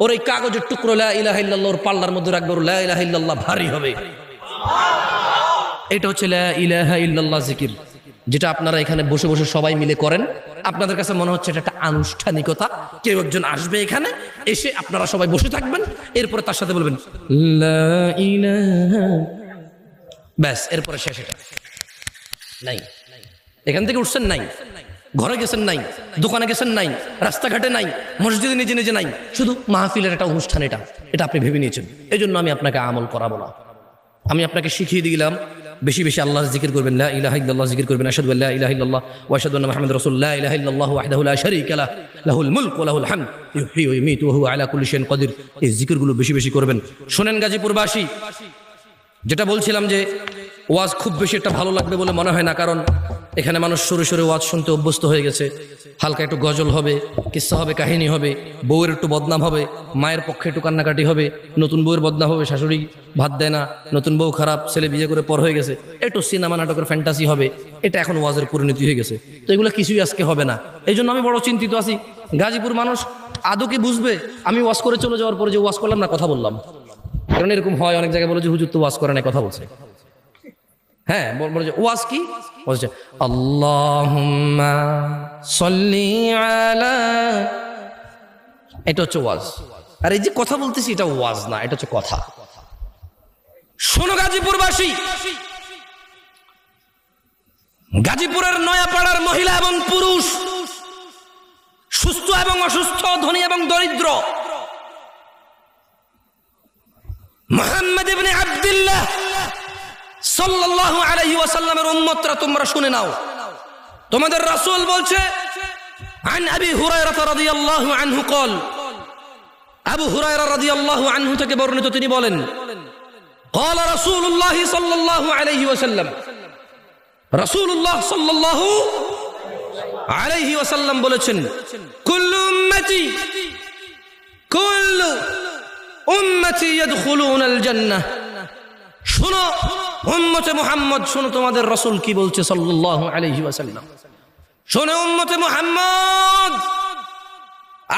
ওর এই কাগজের টুকরো লা ইলাহা ইল্লাল্লাহ ওর পাল্লার মধ্যে রাখবে, ওর লা ইলাহা ইল্লাল্লাহ ভারী হবে। এটা হচ্ছে লা ইলাহা ইল্লাল্লাহ জিকির, যেটা আপনারা এখানে বসে বসে সবাই মিলে করেন। আপনাদের কাছে মনে হচ্ছে এটা একটা আনুষ্ঠানিকতা, কেউ একজন আসবে এখানে, এসে আপনারা সবাই বসে থাকবেন, এরপরে তার সাথে বলবেন লা ইলাহা, ব্যাস, এরপরে শেষ। এটা নাই, এখান থেকে উঠছেন নাই, ঘরে গেছেন নাই, দোকানে গেছেন নাই, রাস্তাঘাটে নাই, মসজিদে নিজে নিজে নাই, শুধু মাহফিলের একটা অনুষ্ঠান। এটা আপনি ভেবে নিয়েছেন। এই জন্য আমি আপনাকে আমল করাবো না, আমি আপনাকে শিখিয়ে দিলাম বেশি বেশি আল্লাহ জিকির করবেন, লা ইলাহা ইল্লাল্লাহ জিকির করবেন, আশহাদু আল্লা ইলাহা ইল্লাল্লাহ ওয়া আশহাদু আন্না মুহাম্মাদুর রাসূলুল্লাহ, লা ইলাহা ইল্লাল্লাহু ওয়াহদাহু লা শারীকা লাহু লাহুল মুলকু ওয়া লাহুল হামদ ইউহয়ী ওয়া ইউমীতু ওয়া হুয়া আলা কুল্লি শাইইন কাদির। এই জিকিরগুলো বেশি বেশি করবেন। শুনেন গাজীপুরবাসী, যেটা বলছিলাম যে ওয়াজ খুব বেশি একটা ভালো লাগবে বলে মনে হয় না, কারণ এখানে মানুষ সরে সরে ওয়াজ শুনতে অভ্যস্ত হয়ে গেছে। হালকা একটু গজল হবে, কিস্সা হবে, কাহিনী হবে, বউয়ের একটু বদনাম হবে, মায়ের পক্ষে একটু কান্নাকাটি হবে, নতুন বউয়ের বদনাম হবে, শাশুড়ি ভাত দেয় না, নতুন বউ খারাপ, ছেলে বিয়ে করে পর হয়ে গেছে, একটু সিনেমা নাটকের ফ্যান্টাসি হবে। এটা এখন ওয়াজের পরিণতি হয়ে গেছে। তো এগুলো কিছুই আজকে হবে না। এই জন্য আমি বড় চিন্তিত আছি, গাজীপুর মানুষ আদৌ কি বুঝবে আমি ওয়াজ করে চলে যাওয়ার পরে যে ওয়াজ করলাম না, কথা বললাম। কারণ এরকম হয়, অনেক জায়গায় বলে যে হুজুর তো ওয়াজ করে না, কথা বলছে। হ্যাঁ, বলে যে ওয়াজ কি বলছে, আল্লাহুম্মা সাল্লি আলা, এটা হচ্ছে ওয়াজ। আর এই যে কথা বলতেছি এটা ওয়াজ না, এটা হচ্ছে কথা। শোনো গাজীপুরবাসী, গাজীপুরের নয়াপাড়ার মহিলা এবং পুরুষ এবং অসুস্থ, ধনী এবং দরিদ্র, মুহাম্মদ ইবনে আব্দুল্লাহ সাল্লাল্লাহু আলাইহি ওয়াসাল্লামের উম্মতরা তোমরা শুনে নাও, তোমাদের রাসূল বলছে عن أبي هريرة رضي الله عنه قال আবু হুরায়রা রাদিয়াল্লাহু আনহু থেকে বর্ণিত, তিনি বলেন قال رسول الله صلى الله عليه وسلم, রাসূলুল্লাহ সাল্লাল্লাহু আলাইহি ওয়াসাল্লাম বলেছেন কুল্লু উম্মতি ইয়াদখুলুনাল জান্নাহ। শোনো উম্মতে মুহাম্মদ, শোনো তোমাদের রাসূল কি বলছে সাল্লাল্লাহু আলাইহি ওয়াসাল্লাম। শোনো উম্মতে মুহাম্মদ,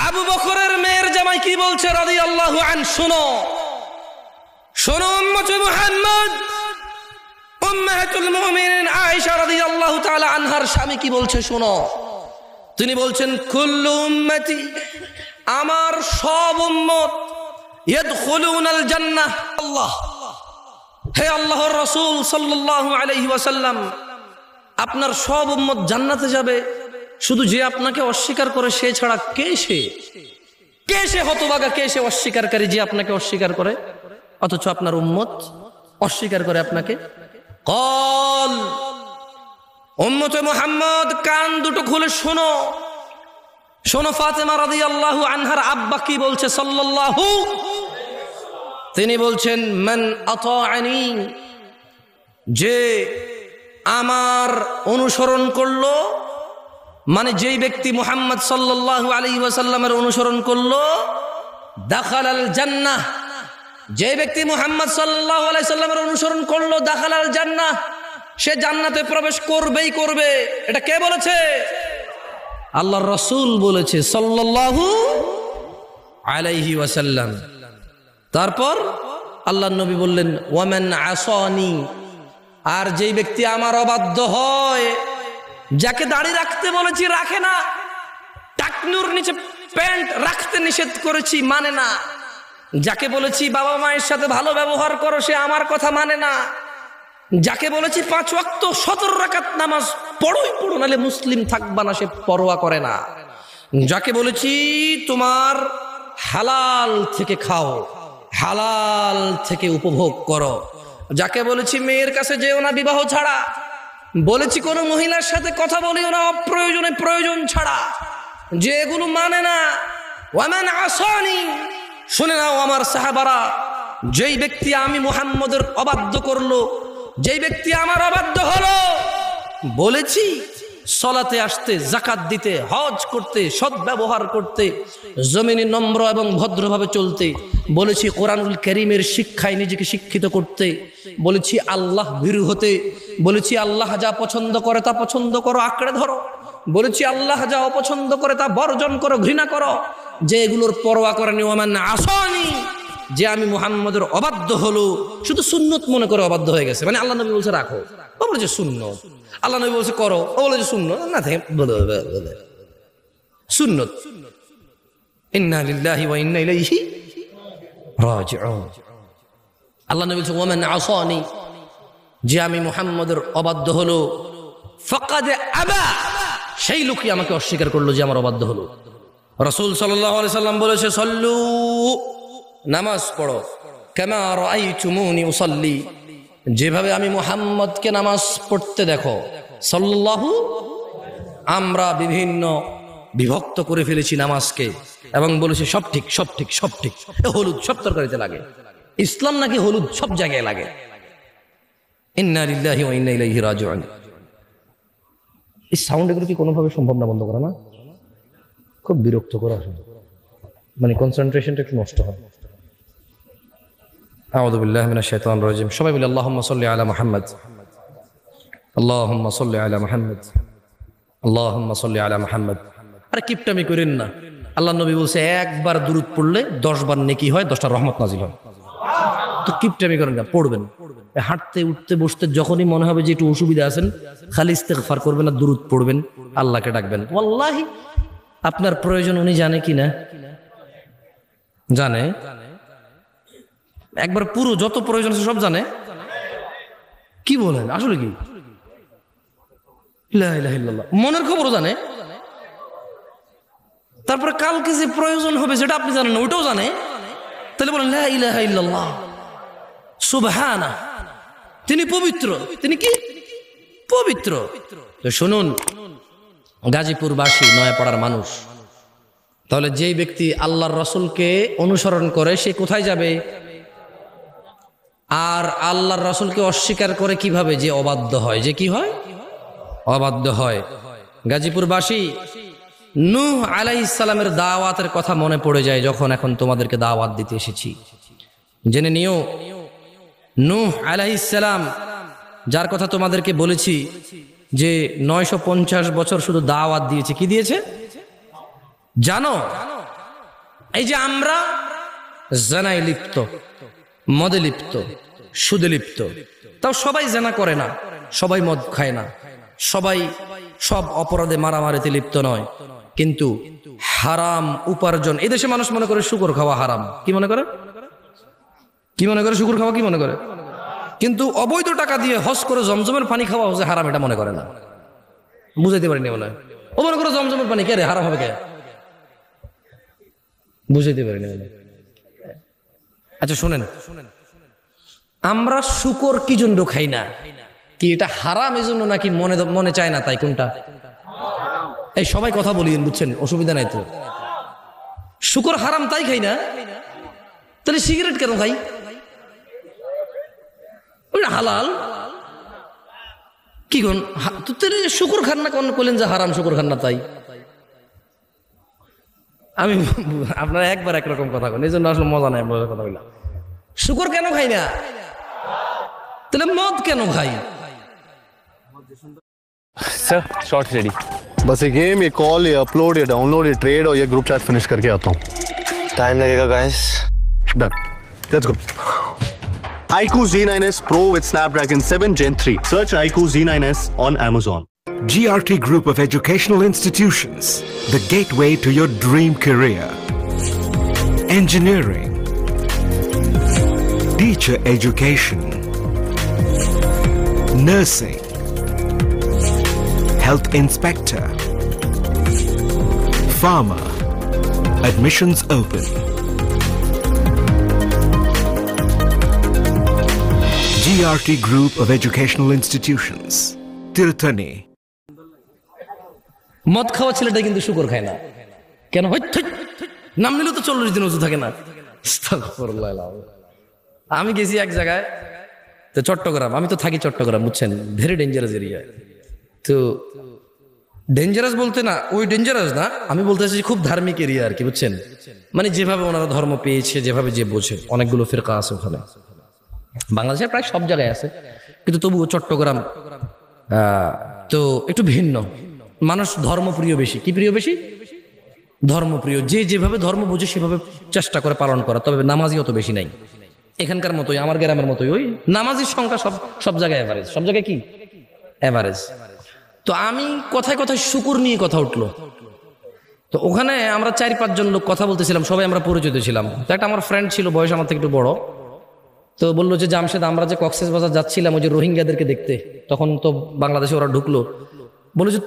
আবু বকরের মেয়ের জামাই কি বলছে রাদিয়াল্লাহু আনহু, শোনো। শোনো উম্মতে মুহাম্মদ, উম্মাহাতুল মুমিনিন আয়েশা রাদিয়াল্লাহু তাআলা আনহার স্বামী কি বলছে, শোনো। তিনি বলছেন কুল্লু উম্মতি, আমার সব উম্মত, ইয়াদখুলুনাল জান্নাহ। আল্লাহ, হে আল্লাহর রাসূল সাল্লাল্লাহু আলাইহি ওয়াসাল্লাম, আপনার সব উম্মত জান্নাতে যাবে, শুধু যে আপনাকে অস্বীকার করে সে ছাড়া। কে সে হতভাগা, কে সে অস্বীকারী যে আপনাকে অস্বীকার করে, অথচ আপনার উম্মত অস্বীকার করে আপনাকে। কল, উম্মতে মুহাম্মদ কান দুটো খুলে শোনো, শোনো ফাতেমা রাদিয়াল্লাহু আনহার আব্বা কি বলছে সাল্লাল্লাহু, তিনি বলছেন মান আতাআনি, যে আমার অনুসরণ করলো, মানে যেই ব্যক্তি মুহাম্মদ সাল্লাল্লাহু আলাইহি ওয়াসাল্লামের অনুসরণ করলো, দাখালাল জান্নাহ, যে ব্যক্তি মুহাম্মদ সাল্লাল্লাহু আলাইহি ওয়াসাল্লামের অনুসরণ করলো, দাখালাল জান্নাহ, সে জান্নাতে প্রবেশ করবেই করবে। এটা কে বলেছে? আল্লাহর রাসূল বলেছে সাল্লাল্লাহু আলাইহি ওয়াসাল্লাম। তারপর আল্লাহর নবী বললেন ওয়ামান আসানি, আর যেই ব্যক্তি আমার অবাধ্য হয়, যাকে দাড়ি রাখতে বলেছি রাখে না, টাকনুর নিচে প্যান্ট রাখতে নিষেধ করেছি মানে না, যাকে বলেছি বাবা মায়ের সাথে ভালো ব্যবহার করো সে আমার কথা মানে না, যাকে বলেছি 5 ওয়াক্ত 17 রাকাত নামাজ পড়ো নালে মুসলিম থাকবা না, সে পরোয়া করে না, যাকে বলেছি তোমার হালাল থেকে খাও, হালাল থেকে উপভোগ করো, যাকে বলেছি মেয়ের কাছে যেও না বিবাহ ছাড়া, বলেছি কোনো মহিলার সাথে কথা বলিও না অপ্রয়োজনে প্রয়োজন ছাড়া, যে এগুলো মানে না, ওয়ামান আসানি, শুনে নাও আমার সাহাবারা, যেই ব্যক্তি আমি মুহাম্মদের অবাধ্য করলো, যেই ব্যক্তি আমার অবাধ্য হলো, বলেছি সলাতে আসতে, যাকাত দিতে, হজ করতে, সৎ ব্যবহার করতে, জমিনে নম্র এবং ভদ্রভাবে চলতে, বলেছি কোরআনুল কারীমের শিক্ষায় নিজেকে শিক্ষিত করতে, বলেছি আল্লাহ ভীরু হতে, বলেছি আল্লাহ যা পছন্দ করে তা পছন্দ করো, আঁকড়ে ধরো, বলেছি আল্লাহ যা অপছন্দ করে তা বর্জন করো, ঘৃণা করো, যে এগুলোর পরোয়া করেনি ওয়ামান আসানি, যে আমি মুহাম্মদের অবাধ্য হলো, শুধু সুন্নত মনে করে অবাধ্য হয়ে গেছে, মানে আল্লাহ নবী বলছে রাখো, ও বলেছে সুন্নত, আল্লাহ নবী বলছে করো, ও বলেছে সুন্নত, না থাকে বলে সুন্নত। ইন্না লিল্লাহি ওয়া ইন্না ইলাইহি রাজিউন। আল্লাহ নবী বলছে ওয়ামান আসানি, যে আমি মুহাম্মদের অবাধ্য হলো, ফাকাদ আবা, সেই লোকই আমাকে অস্বীকার করলো যে আমার অবাধ্য হলো। রাসূল সাল্লাল্লাহু আলাইহি সাল্লাম বলেছে সল্লু, নামাজ পড়ো, কামা রাআইতুমুনি উসাল্লি, যেভাবে আমি মুহাম্মদকে নামাজ পড়তে দেখো। সাল্লাল্লাহু, আমরা বিভিন্ন বিভক্ত করে ফেলেছি নামাজকে এবং বলেছি সব ঠিক সব ঠিক সব ঠিক, হলুদ সব তরকারিতে লাগে, ইসলাম নাকি হলুদ সব জায়গায় লাগে। ইন্না লিল্লাহি ওয়া ইন্না ইলাইহি রাজিউন। এই সাউন্ড এগুলো কি কোনোভাবে সম্ভব না বন্ধ করা? না, খুব বিরক্ত করা, মানে কনসেন্ট্রেশনটা একটু নষ্ট হয়। আউযু বিল্লাহি মিনাশ শাইতানির রাজিম। সবাই বলি আল্লাহুম্মা সাল্লি আলা মুহাম্মদ, আল্লাহুম্মা সাল্লি আলা মুহাম্মদ, আল্লাহুম্মা সাল্লি আলা মুহাম্মদ। আরে কিপটামি করেন না, আল্লাহর নবী বলছে একবার দুরূদ পড়লে 10 বার নেকি হয়, 10টা রহমত নাজিল হয়। তো কিপটামি করেন না, পড়বেন। হাঁটতে উঠতে বসতে যখনই মনে হবে যে একটু অসুবিধা আছেন, খালি ইস্তেগফার করবেন আর দুরূদ পড়বেন, আল্লাহকে ডাকবেন। ওয়াল্লাহি আপনার প্রয়োজন উনি জানে কিনা, জানে, একবার পুরো যত প্রয়োজন আছে সব জানে। কি বলেন, আসলে কি? লা ইলাহা ইল্লাল্লাহ। মনের খবরও জানে। তারপরে কালকে যে প্রয়োজন হবে সেটা আপনি জানেন না, ওটাও জানে। তাহলে বলেন লা ইলাহা ইল্লাল্লাহ সুবহানা, তিনি পবিত্র, তিনি কি পবিত্র। তো শুনুন গাজীপুরবাসী, নয়াপাড়ার মানুষ, তাহলে যেই ব্যক্তি আল্লাহর রাসূলকে অনুসরণ করে সে কোথায় যাবে? আর আল্লাহর রাসূলকে অস্বীকার করে কিভাবে? যে অবাধ্য হয়, যে কি হয়? অবাধ্য হয়। গাজীপুরবাসী, নূহ আলাইহিস সালামের দাওয়াতের কথা মনে পড়ে যায় যখন এখন তোমাদেরকে দাওয়াত দিতে এসেছি। জেনে নিও, নূহ আলাইহিস সালাম যার কথা তোমাদেরকে বলেছি যে 950 বছর শুধু দাওয়াত দিয়েছে, কি দিয়েছে জানো? এই যে আমরা জানায় লিপ্ত, মদে লিপ্ত, সুদে লিপ্ত, তাও সবাই জানা করে না, সবাই মদ খায় না, সবাই সব অপরাধে মারামারিতে লিপ্ত নয়, কিন্তু হারাম উপার্জন, এদেশে মানুষ মনে করে শুকর খাওয়া হারাম। কি মনে করে? কি মনে করে? শুকর খাওয়া কি মনে করে? কিন্তু অবৈধ টাকা দিয়ে হজ করে জমজমের পানি খাওয়া হচ্ছে হারাম, এটা মনে করে না। বুঝাইতে পারিনি মনে হয়। ও মনে করে জমজমের পানি কে রে হারাম হবে কে? বুঝাইতে পারিনি মনে হয়। আচ্ছা শোনেন, আমরা শুকর কি জন্য খাই না? কি এটা হারাম এই জন্য নাকি মনে চায় না তাই? কোনটা? এই সবাই কথা বলি, বুঝছেন, অসুবিধা নাই তো। শুকর হারাম তাই খাই না, তাহলে সিগারেট কেন খাই? ওটা হালাল। কি কোন শুকর খান না? কোন করলেন যে হারাম, শুকর খান না তাই? আমি আপনারা একবার একরকম কথা বলেন, এই জন্য আসলে মজা নাই কথা বললাম। শুকর কেন খাই না? তাহলে মদ কেন খাই? Sir shot ready. बस ये गेम, ये कॉल, ये अपलोड, ये डाउनलोड, ये ट्रेड और ये ग्रुप चैट फिनिश करके आता हूँ। टाइम लगेगा guys. Done, let's go. iQOO Z9s Pro with Snapdragon 7 Gen 3. Search iQOO Z9s on Amazon. GRT Group of Educational Institutions, the gateway to your dream career. Engineering, teacher education, nursing, health inspector, farmer, admissions open. GRT Group of Educational Institutions, Tirthani. মদ খাওয়া ছেলেটা কিন্তু শুকর খায় না কেন? নাম নিলে তো 40 দিন ওযু থাকে না। আমি গেছি এক জায়গায়, তো চট্টগ্রাম, আমি তো থাকি চট্টগ্রাম, বুঝছেন, ভেরি ডেঞ্জারাস এরিয়া। তো ডেঞ্জারাস বলতে না, ওই ডেঞ্জারাস না, আমি বলতে চাইছি খুব ধার্মিক এরিয়া আর কি, বুঝছেন, মানে যেভাবে ওনারা ধর্ম পেয়েছে, যেভাবে যে বোঝে, অনেকগুলো ফিরকা আছে ওখানে, বাংলাদেশের প্রায় সব জায়গায় আছে, কিন্তু তবুও চট্টগ্রাম তো একটু ভিন্ন। মানুষ ধর্মপ্রিয় বেশি। কি প্রিয় বেশি? ধর্মপ্রিয়। যে যেভাবে ধর্ম বুঝে সেভাবে চেষ্টা করে পালন করা, তবে নামাজি অত বেশি নাই। এখানকার মতোই, আমার গ্রামের মতোই, ওই নামাজির সংখ্যা সব জায়গায় এভারেজ, সব জায়গায় কি এভারেজ। তো আমি কথায় কথায় শুকুর নিয়ে কথা উঠলো, তো ওখানে আমরা 4-5 জন লোক কথা বলতেছিলাম, সবাই আমরা পরিচিত ছিলাম। তো একটা আমার ফ্রেন্ড ছিল, বয়স আমার থেকে একটু বড়, তো বললো যে জামশেদ, আমরা যে কক্সবাজার যাচ্ছিলাম ওই যে রোহিঙ্গাদেরকে দেখতে, তখন তো বাংলাদেশে ওরা ঢুকলো, বলে যে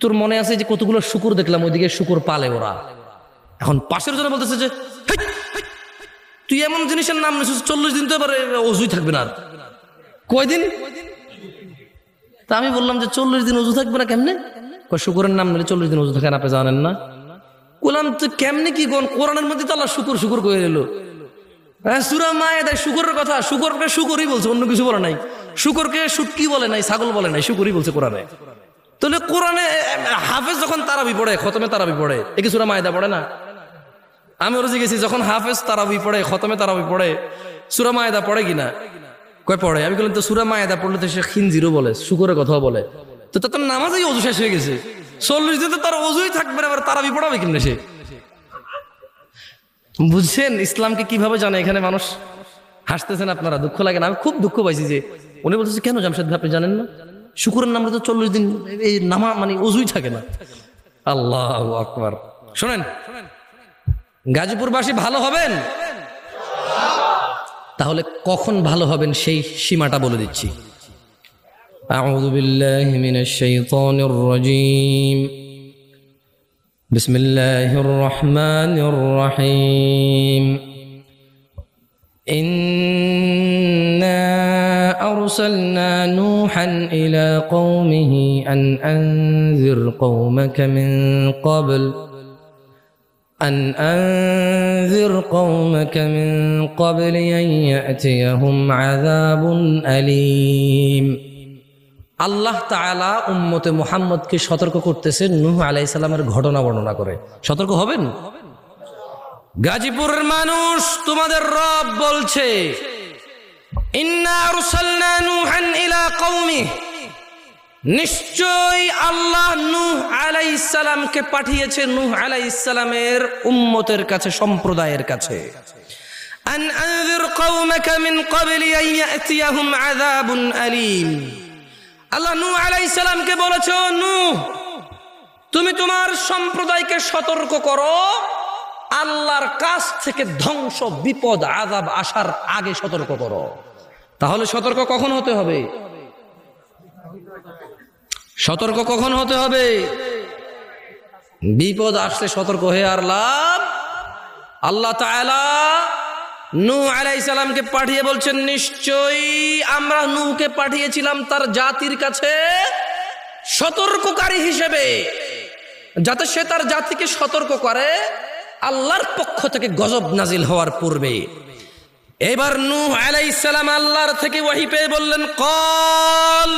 তোর মনে আছে যে কতগুলো শুকুর দেখলাম, ওইদিকে শুকুর পালে ওরা। এখন পাশের জন্য বলতেছে যে তুই এমন জিনিসের নাম নিছিস, 40 দিন তো এবারে অজুই থাকবে না। কয়দিন? তা আমি বললাম যে 40 দিন অজু থাকবে না কেমনে? শুকুরের নাম নিলে 40 দিন অজু থাকে না, আপনি জানেন না? বললাম তো কেমনে কি? কোরআনের মধ্যে তো আল্লাহ শুকুর শুকুর করে এলো। সূরা মায়েদায় শুকরের কথা, শুকরকে শুকরই বলছে, অন্য কিছু বলে নাই। শুকরকে শুটকি বলে নাই, ছাগল বলে নাই, শুকরই বলছে কোরআনে। তাহলে কোরআনে হাফেজ যখন তারাবি পড়ে, খতমে তারাবি পড়ে, একে সূরা মায়েদা পড়ে না? আমি ওরা জিজ্ঞেসি, যখন হাফেজ তারাবি পড়ে, খতমে তারাবি পড়ে, সূরা মায়েদা পড়ে কিনা? কয় পড়ে। আমি বললাম তো সূরা মায়েদা পড়লে তো সে খিনজিরও বলে, শুকরের কথাও বলে, তো তার নামাজেই অজু শেষ হয়ে গেছে। 40 দিন তো তার অজুই থাকবে না, আবার তারাবি পড়াবে কিনা সে? বুঝছেন ইসলামকে কিভাবে জানে? এখানে মানুষ হাসতেছেন, আপনারা দুঃখ লাগে না? আমি খুব দুঃখ পাইছি যে উনি বলতেছে কেন জামশেদ ভাই আপনি জানেন না? শুকুরের নামে তো 40 দিন এই নামা মানে অজুই থাকে না। আল্লাহু আকবার। শোনেন, গাজীপুরবাসী ভালো হবেন, তাহলে কখন ভালো হবেন সেই সীমাটা বলে দিচ্ছি। আউযু বিল্লাহি মিনাশ শাইতানির রাজীম। বিসমিল্লাহির রহমানির রহিম ইন্না আরসালনা নূহান ইলা কওমিহি আন আনজির কওমাকা মিন ক্বাবল أن أنذر قومك من قبل أن يأتيهم عذاب أليم আল্লাহ তাআলা উম্মতে মুহাম্মদকে সতর্ক করতেছেন নূহ আলাইহিস সালামের ঘটনা বর্ণনা করে। সতর্ক হবেন। গাজীপুরের মানুষ, তোমাদের রব বলছে ইন্না আরসালনা নূহান ইলা কওমিহি, নিশ্চয় আল্লাহ নূহ আলাইহিস সালামকে পাঠিয়েছে নূহ আলাইহিস সালামের উম্মতের কাছে, সম্প্রদায়ের কাছে। আন আনজির কওমাকা মিন ক্বাবলি আন ইয়াতিয়াহুম আযাবুন আলীম, আল্লাহ নূহ আলাইহিস সালামকে বলেছে, নূহ তুমি তোমার সম্প্রদায়কে সতর্ক করো আল্লাহর কাছ থেকে ধ্বংস, বিপদ, আযাব আসার আগে সতর্ক করো। তাহলে সতর্ক কখন হতে হবে? সতর্ক কখন হতে হবে? বিপদ আসলে সতর্ক হয়ে আর লাভ। আল্লাহ তাআলা নূহ আলাইহিস সালামকে পাঠিয়ে বলছেন, নিশ্চয়ই আমরা নূহকে পাঠিয়েছিলাম তার জাতির কাছে সতর্ককারী হিসেবে, যাতে সে তার জাতিকে সতর্ক করে আল্লাহর পক্ষ থেকে গজব নাজিল হওয়ার পূর্বে। এবার নূহ আলাইহিস সালাম আল্লাহর থেকে ওহী পেয়ে বললেন কল,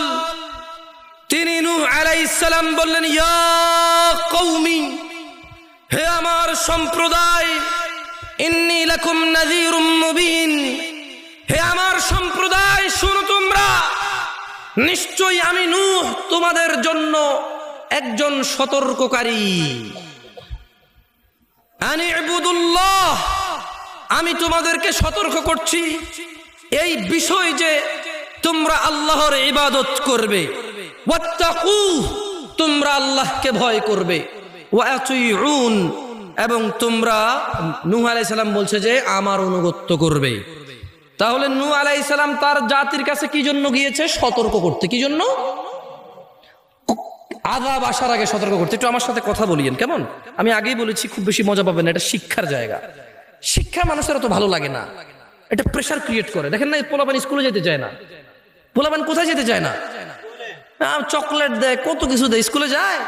তিনি নূহ আলাইহিস সালাম বললেন, ইয়া কওমি, হে আমার সম্প্রদায়, ইন্নী লাকুম নাযীরুম মুবিন, হে আমার সম্প্রদায় শোনো তোমরা, নিশ্চয়ই আমি নূহ তোমাদের জন্য একজন সতর্ককারী। আনি ইবুদুল্লাহ, আমি তোমাদেরকে সতর্ক করছি এই বিষয় যে তোমরা আল্লাহর ইবাদত করবে, ওয়াত্তাকু, তোমরা আল্লাহকে ভয় করবে, ওয়া আতিউন, এবং তোমরা, নূহ আলাইহিস সালাম বলছে যে আমার অনুগত্য করবে। তাহলে নূহ আলাইহিস সালাম তার জাতির কাছে কি জন্য গিয়েছে? সতর্ক করতে। কি জন্য? আযাব আসার আগে সতর্ক করতে। একটু আমার সাথে কথা বলিয়েন কেমন? আমি আগেই বলেছি খুব বেশি মজা পাবেন না, এটা শিক্ষার জায়গা। শিক্ষা মানুষের অত ভালো লাগে না, এটা প্রেশার ক্রিয়েট করে। দেখেন না, পোলাপান স্কুলে যেতে চায় না, পোলাপান কোথায় যেতে চায় না, চকলেট দেয়, কত কিছু দেয়, স্কুলে যায়।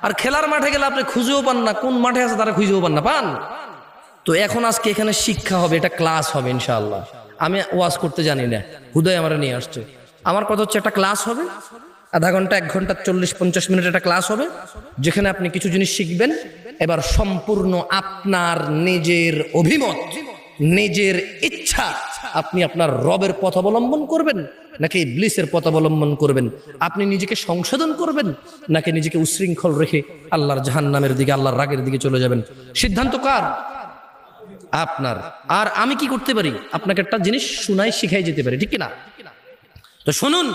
আর খেলার মাঠে গেলে আপনি খুঁজেও পান না, কোন মাঠে আছে তারা খুঁজেও পান না, পান। তো এখন আজকে এখানে শিক্ষা হবে, এটা ক্লাস হবে ইনশাআল্লাহ। আমি ওয়াজ করতে জানি না, হুদাই আমার নিয়ে আসছে। আমার কথা হচ্ছে একটা ক্লাস হবে, আধা ঘন্টা, 1 ঘন্টা 40-50 মিনিট একটা ক্লাস হবে, যেখানে আপনি কিছু জিনিস শিখবেন। এবার সম্পূর্ণ আপনার নিজের অভিমত, নিজের ইচ্ছা, আপনি আপনার রবের পথ অবলম্বন করবেন নাকি ইবলিসের পথ অবলম্বন করবেন? আপনি নিজেকে সংশোধন করবেন নাকি নিজেকে উশৃঙ্খল রেখে আল্লাহর জাহান্নামের দিকে, আল্লাহর রাগের দিকে চলে যাবেন? সিদ্ধান্ত কার? আপনার। আর আমি কি করতে পারি? আপনাকে একটা জিনিস শুনাই, শিখাই যেতে পারি, ঠিক কিনা? তো শুনুন,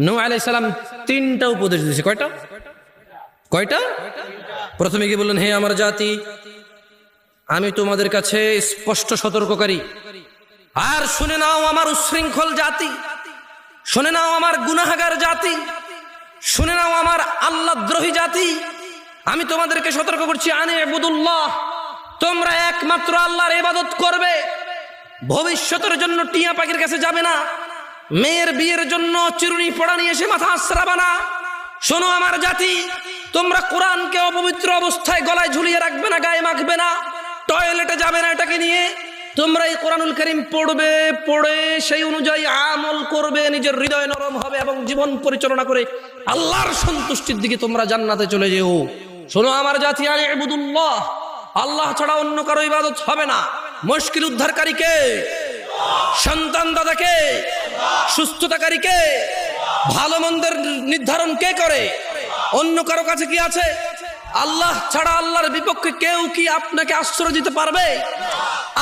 নূহ আলাইহিস সালাম 3টা উপদেশ দিয়েছে। কয়টা? প্রথমে কি বললেন? হে আমার জাতি, আমি তোমাদের কাছে স্পষ্ট সতর্ককারী। আর শুনে নাও আমার উশৃঙ্খল জাতি, শুনে নাও আমার গুনাহগার জাতি, শুনে নাও আমার আল্লাহদ্রোহী জাতি, আমি তোমাদেরকে সতর্ক করছি, আনি ইবুদুল্লাহ, তোমরা একমাত্র আল্লাহর ইবাদত করবে। ভবিষ্যতের জন্য টিয়া পাখির কাছে যাবে না, মেয়ের বিয়ের জন্য চিরুনি পড়া নিয়ে এসে মাথা আশ্রাবে না। শোনো আমার জাতি, তোমরা কোরআনকে অপবিত্র অবস্থায় গলায় ঝুলিয়ে রাখবে না, গায়ে মাখবে না, টয়লেটে যাবে না এটাকে নিয়ে। তোমরা এই কোরআনুল কারীম পড়বে, পড়ে সেই অনুযায়ী আমল করবে, নিজের হৃদয় নরম হবে এবং জীবন পরিচালনা করে আল্লাহর সন্তুষ্টির দিকে তোমরা জান্নাতে চলে যেও। শোনো আমার জাতি, আনি ইবুদুল্লাহ, আল্লাহ ছাড়া অন্য কারো ইবাদত হবে না। মুশকিল উদ্ধারকারী কে? সন্তান দাতা কে? সুস্থতাকারী কে? ভালো মন্দের নির্ধারণ কে করে? অন্য কারো কাছে কি আছে? আল্লাহ ছাড়া আল্লাহর বিপক্ষে কেউ কি আপনাকে আশ্রয় দিতে পারবে?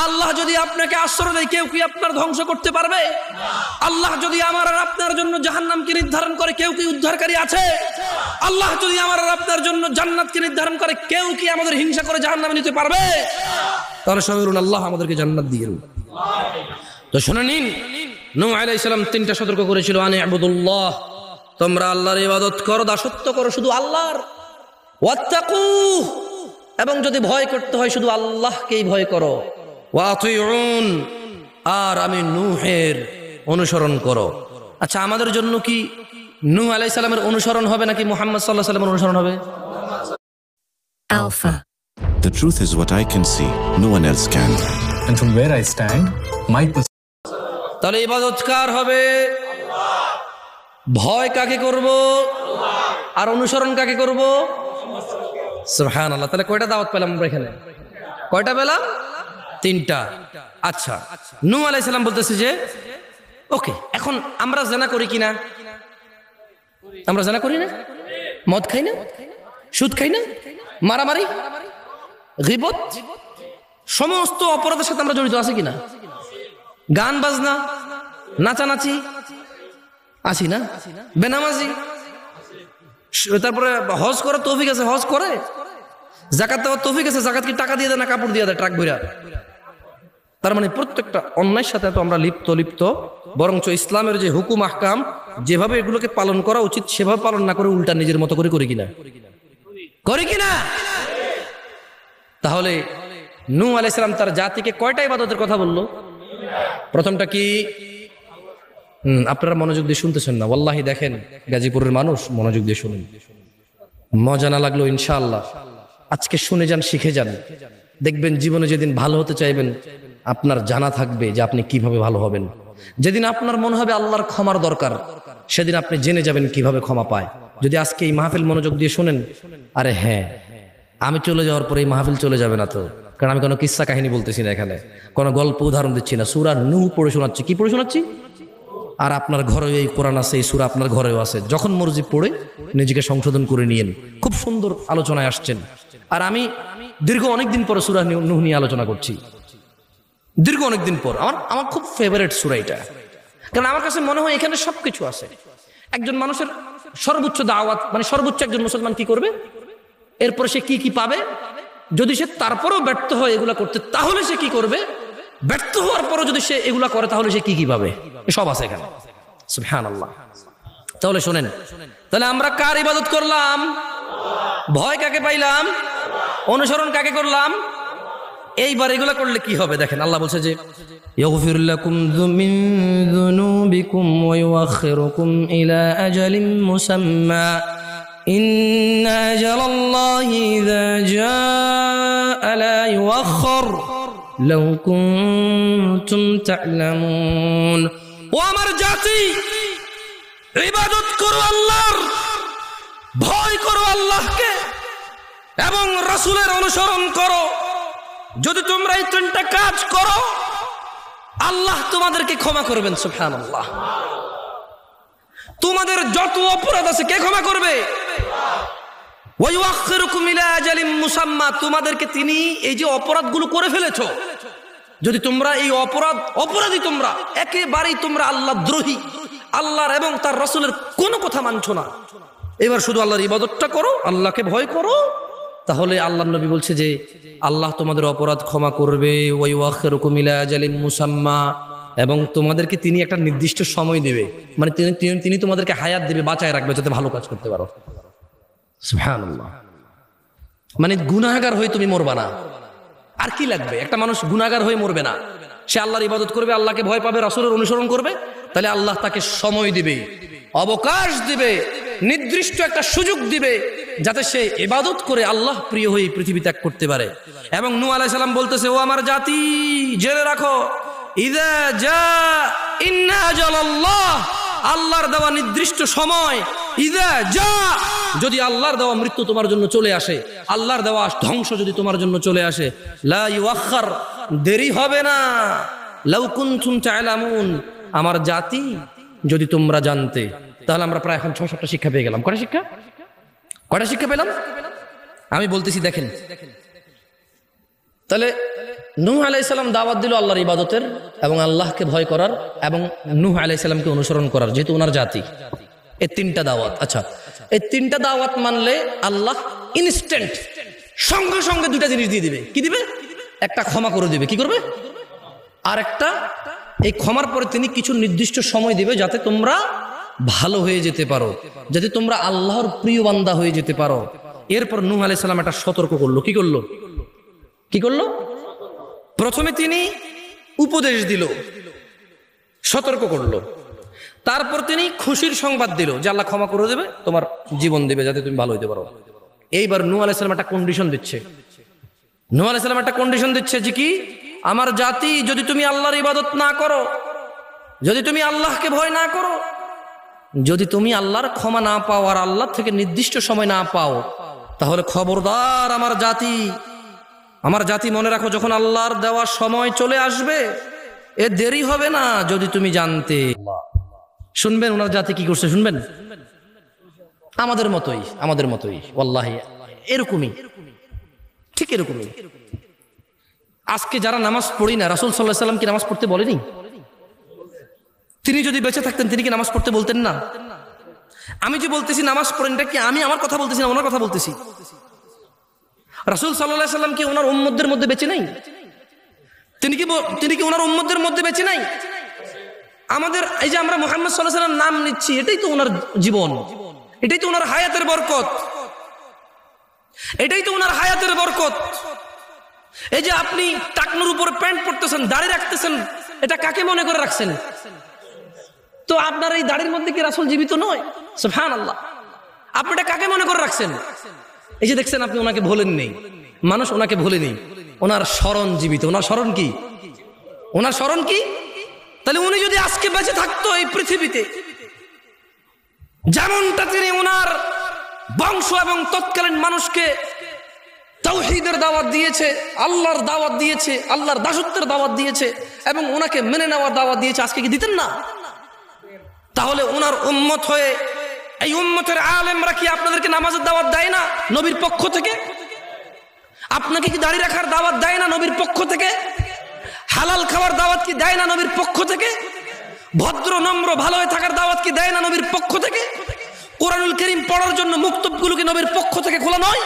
আল্লাহ যদি আপনাকে আশ্রয় দেয়, কেউ কি আপনার ধ্বংস করতে পারবে? আল্লাহ যদি আমার আর আপনার জন্য জাহান্নামকে নির্ধারণ করে, কেউ কি উদ্ধারকারী আছে? আল্লাহ যদি আমার আর আপনার জন্য জান্নাতকে নির্ধারণ করে, কেউ কি আমাদের হিংসা করে জাহান্নামে নিতে পারবে? তাহলে সবাই বলুন, আল্লাহ আমাদেরকে জান্নাত দিয়ে দিন। তো শুনে নিন, নূহ আলাইহিস সালাম 3টা সতর্ক করেছিল, আনি ইবুদুল্লাহ, তোমরা আল্লাহর ইবাদত করো, দাসত্ব করো শুধু আল্লাহর। ওয়াত্তাকুহ, এবং যদি ভয় করতে হয় শুধু আল্লাহকেই ভয় করো। ওয়া আতিউন, আর আমি নূহের অনুসরণ করো। আচ্ছা, আমাদের জন্য কি নূহ আলাইহিস সালামের অনুসরণ হবে নাকি মুহাম্মদ সাল্লাল্লাহু আলাইহি ওয়াসাল্লামের অনুসরণ হবে? Alpha. The truth is what I can see, no one else can. And from where I stand, my তাহলে ইবাদত কার হবে? ভয় কাকে করব আর অনুসরণ কাকে করব? সুবহানাল্লাহ। তাহলে কয়টা দাওয়াত পেলাম আমরা এখানে? কয়টা পেলাম? 3টা। আচ্ছা, নূহ আলাইহিস সালাম বলতেছে যে ওকে, এখন আমরা জিনা করি কিনা? আমরা জিনা করি না? মদ খাই না? সুদ খাই না? মারামারি, গীবত, সমস্ত অপরাধের সাথে আমরা জড়িত আছি কিনা? গান বাজনা, নাচানাচি আছি না? বেনামাজি, তারপরে হজ করার তৌফিক আছে, হজ করে। যাকাত দেওয়ার তৌফিক আছে, যাকাত কি টাকা দিয়ে দেয় না কাপড় দিয়ে দেয় ট্রাক ভইরা? তার মানে প্রত্যেকটা অন্যায়ের সাথে তো আমরা লিপ্ত, বরঞ্চ ইসলামের যে হুকুম আহকাম যেভাবে এগুলোকে পালন করা উচিত সেভাবে পালন না করে উল্টা নিজের মতো করে করি কিনা? করি কিনা? তাহলে নূহ আলাইহিস সালাম তার জাতিকে কয়টা ইবাদতের কথা বলল? প্রথমটা কি? আপনারা মনোযোগ দিয়ে শুনতেছেন না, ওয়াল্লাহি দেখেন গাজীপুরের মানুষ, মনোযোগ দিয়ে শুনুন। মজা না লাগলো ইনশাআল্লাহ আজকে শুনে যান, শিখে যান। দেখবেন জীবনে যেদিন ভালো হতে চাইবেন আপনার জানা থাকবে যে আপনি কিভাবে ভালো হবেন। যেদিন আপনার মনে হবে আল্লাহর ক্ষমার দরকার, সেদিন আপনি জেনে যাবেন কিভাবে ক্ষমা পায়। যদি আজকে এই মাহফিল মনোযোগ দিয়ে শুনেন, আরে হ্যাঁ, আমি চলে যাওয়ার পরে এই মাহফিল চলে যাবে না তো, কারণ আমি কোনো কিস্সা কাহিনী বলতেছি না, এখানে কোনো গল্প উদাহরণ দিচ্ছি না, সূরা নূহ পড়ে শোনাচ্ছি। কি পড়ে শোনাচ্ছি? আর আপনার ঘরে এই কোরআন আছে, এই সূরা আপনার ঘরেও আছে, যখন মর্জি পড়ে নিজেকে সংশোধন করে নিয়েন। খুব সুন্দর আলোচনায় আসছেন। আর আমি দীর্ঘ অনেকদিন পরে সূরা নূহ নিয়ে আলোচনা করছি, দীর্ঘ অনেকদিন পর। আমার খুব ফেভারিট সূরা এটা, কারণ আমার কাছে মনে হয় এখানে সবকিছু আছে। একজন মানুষের সর্বোচ্চ দাওয়াত, মানে সর্বোচ্চ একজন মুসলমান কি করবে, এরপরে সে কি কি পাবে, যদি সে তারপরেও ব্যর্থ হয় এগুলা করতে, তাহলে সে কি করবে, ব্যর্থ হওয়ার পরও যদি সে এগুলা করে তাহলে সে কি কি পাবে, সব আছে এখানে। সুবহানাল্লাহ। তাহলে শোনেন, তাহলে আমরা কার ইবাদত করলাম? ভয় কাকে পাইলাম? অনুসরণ কাকে করলাম? এইবার এগুলা করলে কি হবে দেখেন, আল্লাহ বলছে যে ইয়াগফির লাকুম মিন যুনুবিকুম ওয়া ইউআখিরুকুম ইলা আজালিন মুসাম্মা ইন্না আজালাল্লাহি ইযা জাআ লা ইউআখখার লাউ কুনতুম তা'লামুন। ও আমার জাতি, ইবাদত করো আল্লাহর, ভয় করো আল্লাহকে এবং রাসূলের অনুসরণ করো। যদি তোমরা এই 3টা কাজ করো, আল্লাহ তোমাদেরকে ক্ষমা করবেন। সুবহানাল্লাহ। তোমাদের যত অপরাধ আছে কে ক্ষমা করবে? ওয়া ইউআখিরুকুম ইলা আজালিন মুসাম্মা, তোমাদেরকে তিনি এই যে অপরাধগুলো করে ফেলেছো, যদি তোমরা এই অপরাধী তোমরা একেবারেই তোমরা আল্লাহ দ্রোহী, আল্লাহর এবং তার রাসূলের কোনো কথা মানছো না, এবার শুধু আল্লাহর ইবাদতটা করো, আল্লাহকে ভয় করো, তাহলে আল্লাহর নবী বলছে যে আল্লাহ তোমাদের অপরাধ ক্ষমা করবে। ওয়া ইউআখিরুকুম ইলা আজালিন মুসাম্মা, এবং তোমাদেরকে তিনি একটা নির্দিষ্ট সময় দেবে, মানে তিনি তোমাদেরকে হায়াত দেবে, বাঁচায় রাখবে যাতে ভালো কাজ করতে পারো। সুবহানাল্লাহ। মানে গুনাহগার হয়ে তুমি মরবা না। আর কি লাগবে? একটা মানুষ গুনাহগার হয়ে মরবে না, সে আল্লাহর ইবাদত করবে, আল্লাহকে ভয় পাবে, রাসূলের অনুসরণ করবে, তাহলে আল্লাহ তাকে সময় দিবে, অবকাশ দিবে, নির্দিষ্ট একটা সুযোগ দিবে যাতে সে ইবাদত করে আল্লাহ প্রিয় হয়ে পৃথিবী ত্যাগ করতে পারে। এবং নূহ আলাইহিস সালাম বলতেছে, ও আমার জাতি, জেনে রাখো, ইযা জা ইন্না আজালাল্লাহ, আল্লাহর দেওয়া নির্দিষ্ট সময়, ইযা যা, যদি আল্লাহর দেওয়া মৃত্যু তোমার জন্য চলে আসে, আল্লাহর দেওয়া ধ্বংস যদি তোমার জন্য চলে আসে, লা ইউআখার, দেরি হবে না, লাউ কুনতুম তা'লামুন, আমার জাতি যদি তোমরা জানতে। তাহলে আমরা প্রায় এখন 6-7টা শিক্ষা পেয়ে গেলাম। কয়টা শিক্ষা পেলাম? আমি বলতেছি দেখেন, তাহলে নূহ আলাইহিস সালাম দাওয়াত দিল আল্লাহর ইবাদতের এবং আল্লাহকে ভয় করার এবং নূহ আলাইহিস সালামকে অনুসরণ করার, যেহেতু ওনার জাতি। এই 3টা দাওয়াত। আচ্ছা, এই 3টা দাওয়াত মানলে আল্লাহ ইনস্ট্যান্ট সঙ্গে সঙ্গে 2টা জিনিস দিয়ে দিবে। কি দিবে? একটা ক্ষমা করে দিবে। কি করবে? আর একটা, এই ক্ষমার পরে তিনি কিছু নির্দিষ্ট সময় দিবে যাতে তোমরা ভালো হয়ে যেতে পারো, যাতে তোমরা আল্লাহর প্রিয় বান্দা হয়ে যেতে পারো। এরপর নূহ আলাইহিস সালাম একটা সতর্ক করলো। কি করলো? প্রথমে তিনি উপদেশ দিল, সতর্ক করলো, তারপর তিনি খুশির সংবাদ দিল যে আল্লাহ ক্ষমা করে দেবে, তোমার জীবন দেবে যাতে তুমি ভালো হইতে পারো। এইবার নূহ আলাইহিস সালাম একটা কন্ডিশন দিচ্ছে। নূহ আলাইহিস সালাম একটা কন্ডিশন দিচ্ছে যে কি, আমার জাতি যদি তুমি আল্লাহর ইবাদত না করো, যদি তুমি আল্লাহকে ভয় না করো, যদি তুমি আল্লাহর ক্ষমা না পাও আর আল্লাহ থেকে নির্দিষ্ট সময় না পাও, তাহলে খবরদার আমার জাতি মনে রাখো, যখন আল্লাহর দেওয়া সময় চলে আসবে এ দেরি হবে না যদি তুমি জানতে। শুনবেন ওনার জাতি কি করছে, শুনবেন? আমাদের মতোই ওয়াল্লাহি এরকমই, ঠিক এরকমই। আজকে যারা নামাজ পড়ি না, রাসূল সাল্লাল্লাহু আলাইহি ওয়াসাল্লাম কি নামাজ পড়তে বলেনি? তিনি যদি বেঁচে থাকতেন তিনি কি নামাজ পড়তে বলতেন না? আমি যে বলতেছি নামাজ পড়েন, এটা কি আমি আমার কথা বলতেছি না, ওনার কথা বলতেছি। রাসূল সাল্লাল্লাহু আলাইহি ওয়াসাল্লাম কি ওনার উম্মতদের মধ্যে বেঁচে নাই? তিনি কি ওনার উম্মতদের মধ্যে বেঁচে নাই? আমাদের এই যে আমরা মুহাম্মদ সাল্লাল্লাহু আলাইহি ওয়াসাল্লাম নাম নিচ্ছি, এটাই তো ওনার জীবন, এটাই তো ওনার হায়াতের বরকত, এটাই তো ওনার হায়াতের বরকত। এই যে আপনি টাকনুর উপরে প্যান্ট পরতেছেন, দাড়ি রাখতেছেন, এটা কাকে মনে করে রাখছেন? তো আপনার এই দাড়ির মধ্যে কি রাসূল জীবিত নয়? সুবহানাল্লাহ। আপনি এটা কাকে মনে করে রাখছেন? এই যে দেখছেন আপনি ওনাকে ভোলেন নেই, মানুষ ওনাকে ভোলেনি, ওনার স্মরণ জীবিত। ওনার স্মরণ কি? ওনার স্মরণ কি? তাহলে উনি যদি আজকে বেঁচে থাকতো এই পৃথিবীতে, যেমনটা তিনি ওনার বংশ এবং তৎকালীন মানুষকে তাওহীদের দাওয়াত দিয়েছে, আল্লাহর দাওয়াত দিয়েছে, আল্লাহর দাসত্বের দাওয়াত দিয়েছে এবং ওনাকে মেনে নেওয়ার দাওয়াত দিয়েছে, আজকে কি দিতেন না? তাহলে ওনার উম্মত হয়ে এই উম্মতের আলেমরা কি আপনাদেরকে নামাজের দাওয়াত দেয় না নবীর পক্ষ থেকে? আপনাকে কি দাড়ি রাখার দাওয়াত দেয় না নবীর পক্ষ থেকে? হালাল খাওয়ার দাওয়াত কি দেয় না নবীর পক্ষ থেকে? ভদ্র নম্র ভালো হয়ে থাকার দাওয়াত কি দেয় না নবীর পক্ষ থেকে? কোরআনুল কারীম পড়ার জন্য মুক্তবগুলো কি নবীর পক্ষ থেকে খোলা নয়?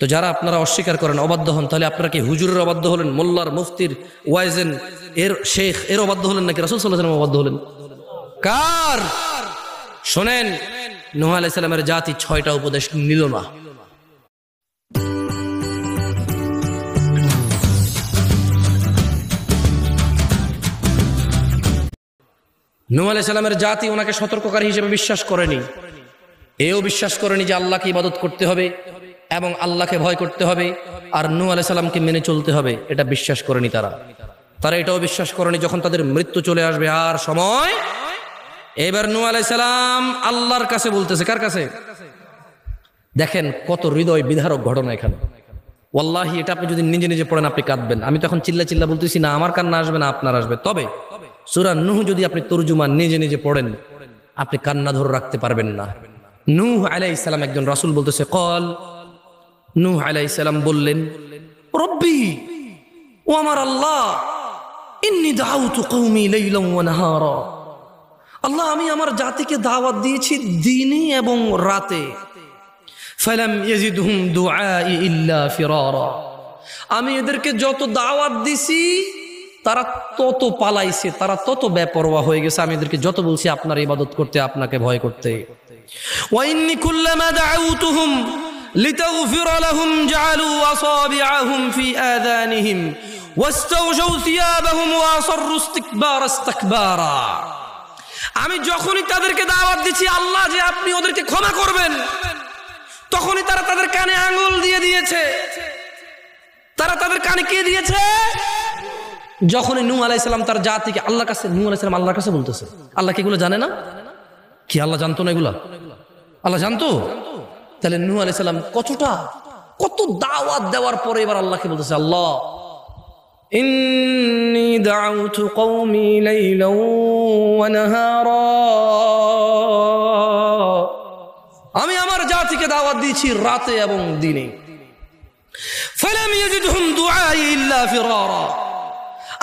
তো যারা আপনারা অস্বীকার করেন, অবাধ্য হন, তাহলে আপনারা কি হুজুরের অবাধ্য হলেন, মোল্লার, মুফতির, ওয়াইজেন এর শেখ এর অবাধ্য হলেন, নাকি রাসূল সাল্লাল্লাহু আলাইহি ওয়াসাল্লাম অবাধ্য হলেন? কার? শোনেন, নূহ আলাইহিস সালামের জাতি 6টা উপদেশ নিল না। নূহ আলাইহিস সালামের জাতি ওনাকে সতর্ককারী হিসেবে বিশ্বাস করেনি, এও বিশ্বাস করেনি যে আল্লাহকে ইবাদত করতে হবে এবং আল্লাহকে ভয় করতে হবে আর নূহ আলাইহিস সালামকে মেনে চলতে হবে, এটা বিশ্বাস করেনি তারা এটাও বিশ্বাস করেনি যখন তাদের মৃত্যু চলে আসবে আর সময়। এবার নূহ আলাইহিস সালাম আল্লাহর কাছে বলতেছে, কার কাছে? দেখেন কত হৃদয় বিদারক ঘটনা এখানে। ওয়াল্লাহি এটা আপনি যদি নিজে নিজে পড়েন আপনি কাঁদবেন। আমি তখন চিল্লা বলতেছি না, আমার কান্না আসবে না, আপনার আসবে। তবে সূরা নূহ যদি আপনি তরজুমা নিজে নিজে পড়েন আপনি কান্না ধরে রাখতে পারবেন না। নূহ আলাইহিস সালাম একজন রাসূল বলতেছে, কল নূহ আলাইহিস সালাম বললেন, রব্বি, ও আমার আল্লাহ, ইন্নী দাউতু কওমি লাইলান ওয়া নাহারা, আল্লাহ আমি আমার জাতিকে দাওয়াত দিয়েছি দিনে এবং রাতে, ফালাম ইয়াজিদহুম দুআই ইল্লা ফিরারা, আমি এদেরকে যত দাওয়াত দিছি তারা তত পালাইছে, তারা তত বেপরোয়া হয়ে গেছে। আমি এদেরকে যত বলছি আপনার ইবাদত করতে, আপনাকে ভয় করতে। ওয়া ইন্নী কুল্লামা দাউতুহুম লিতাগফিরা লাহুম জাআলু আসাবিআহুম ফি আযানিহিম ওয়াস্তাগশাউ সিয়াবাহুম ওয়া আসররু ইস্তিকবারা। আমি যখনই তাদেরকে দাওয়াত দিচ্ছি আল্লাহ যে আপনি ওদেরকে ক্ষমা করবেন, তখনই তারা তাদের কানে আঙ্গুল দিয়ে দিয়েছে। তারা তাদের কানে কে দিয়েছে? যখনই নূহ আলাইহিস সালাম তার জাতিকে আল্লাহর কাছে, নূহ আলাইহিস সালাম আল্লাহর কাছে বলতেছে। আল্লাহ কি এগুলো জানে না? কি আল্লাহ জানতো না এগুলা? আল্লাহ জানতো। তাহলে নূহ আলাইহিস সালাম কত দাওয়াত দেওয়ার পরে এবার আল্লাহকে বলতেছে, আল্লাহ ইন্নী দাউতু কওমি লাইলান ওয়া নাহারা, আমি আমার জাতিকে দাওয়াত দিয়েছি রাতে এবং দিনে। ফালাম ইয়াজিদহুম দুআই ইল্লা ফিরারা,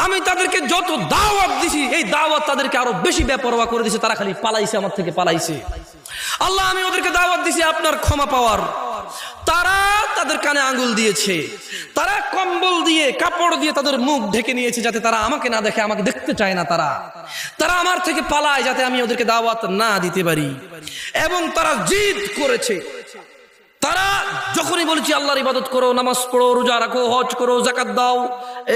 আমি তাদেরকে যত দাওয়াত দিছি এই দাওয়াত তাদেরকে আরো বেশি বেপরোয়া করে দিয়েছে, তারা খালি পালাইছে, আমার থেকে পালাইছে। আল্লাহ আমি ওদেরকে দাওয়াত দিছি আপনার ক্ষমা পাওয়ার, তারা তাদের কানে আঙ্গুল দিয়েছে, তারা কম্বল দিয়ে কাপড় দিয়ে তাদের মুখ ঢেকে নিয়েছে যাতে তারা আমাকে না দেখে, আমাকে দেখতে চায় না, তারা আমার থেকে পালায় যাতে আমি ওদেরকে দাওয়াত না দিতে পারি। এবং তারা জিদ করেছে, যখনই বলেছি আল্লাহর ইবাদত করো, নামাজ পড়ো, রোজা রাখো, হজ করো, যাকাত দাও,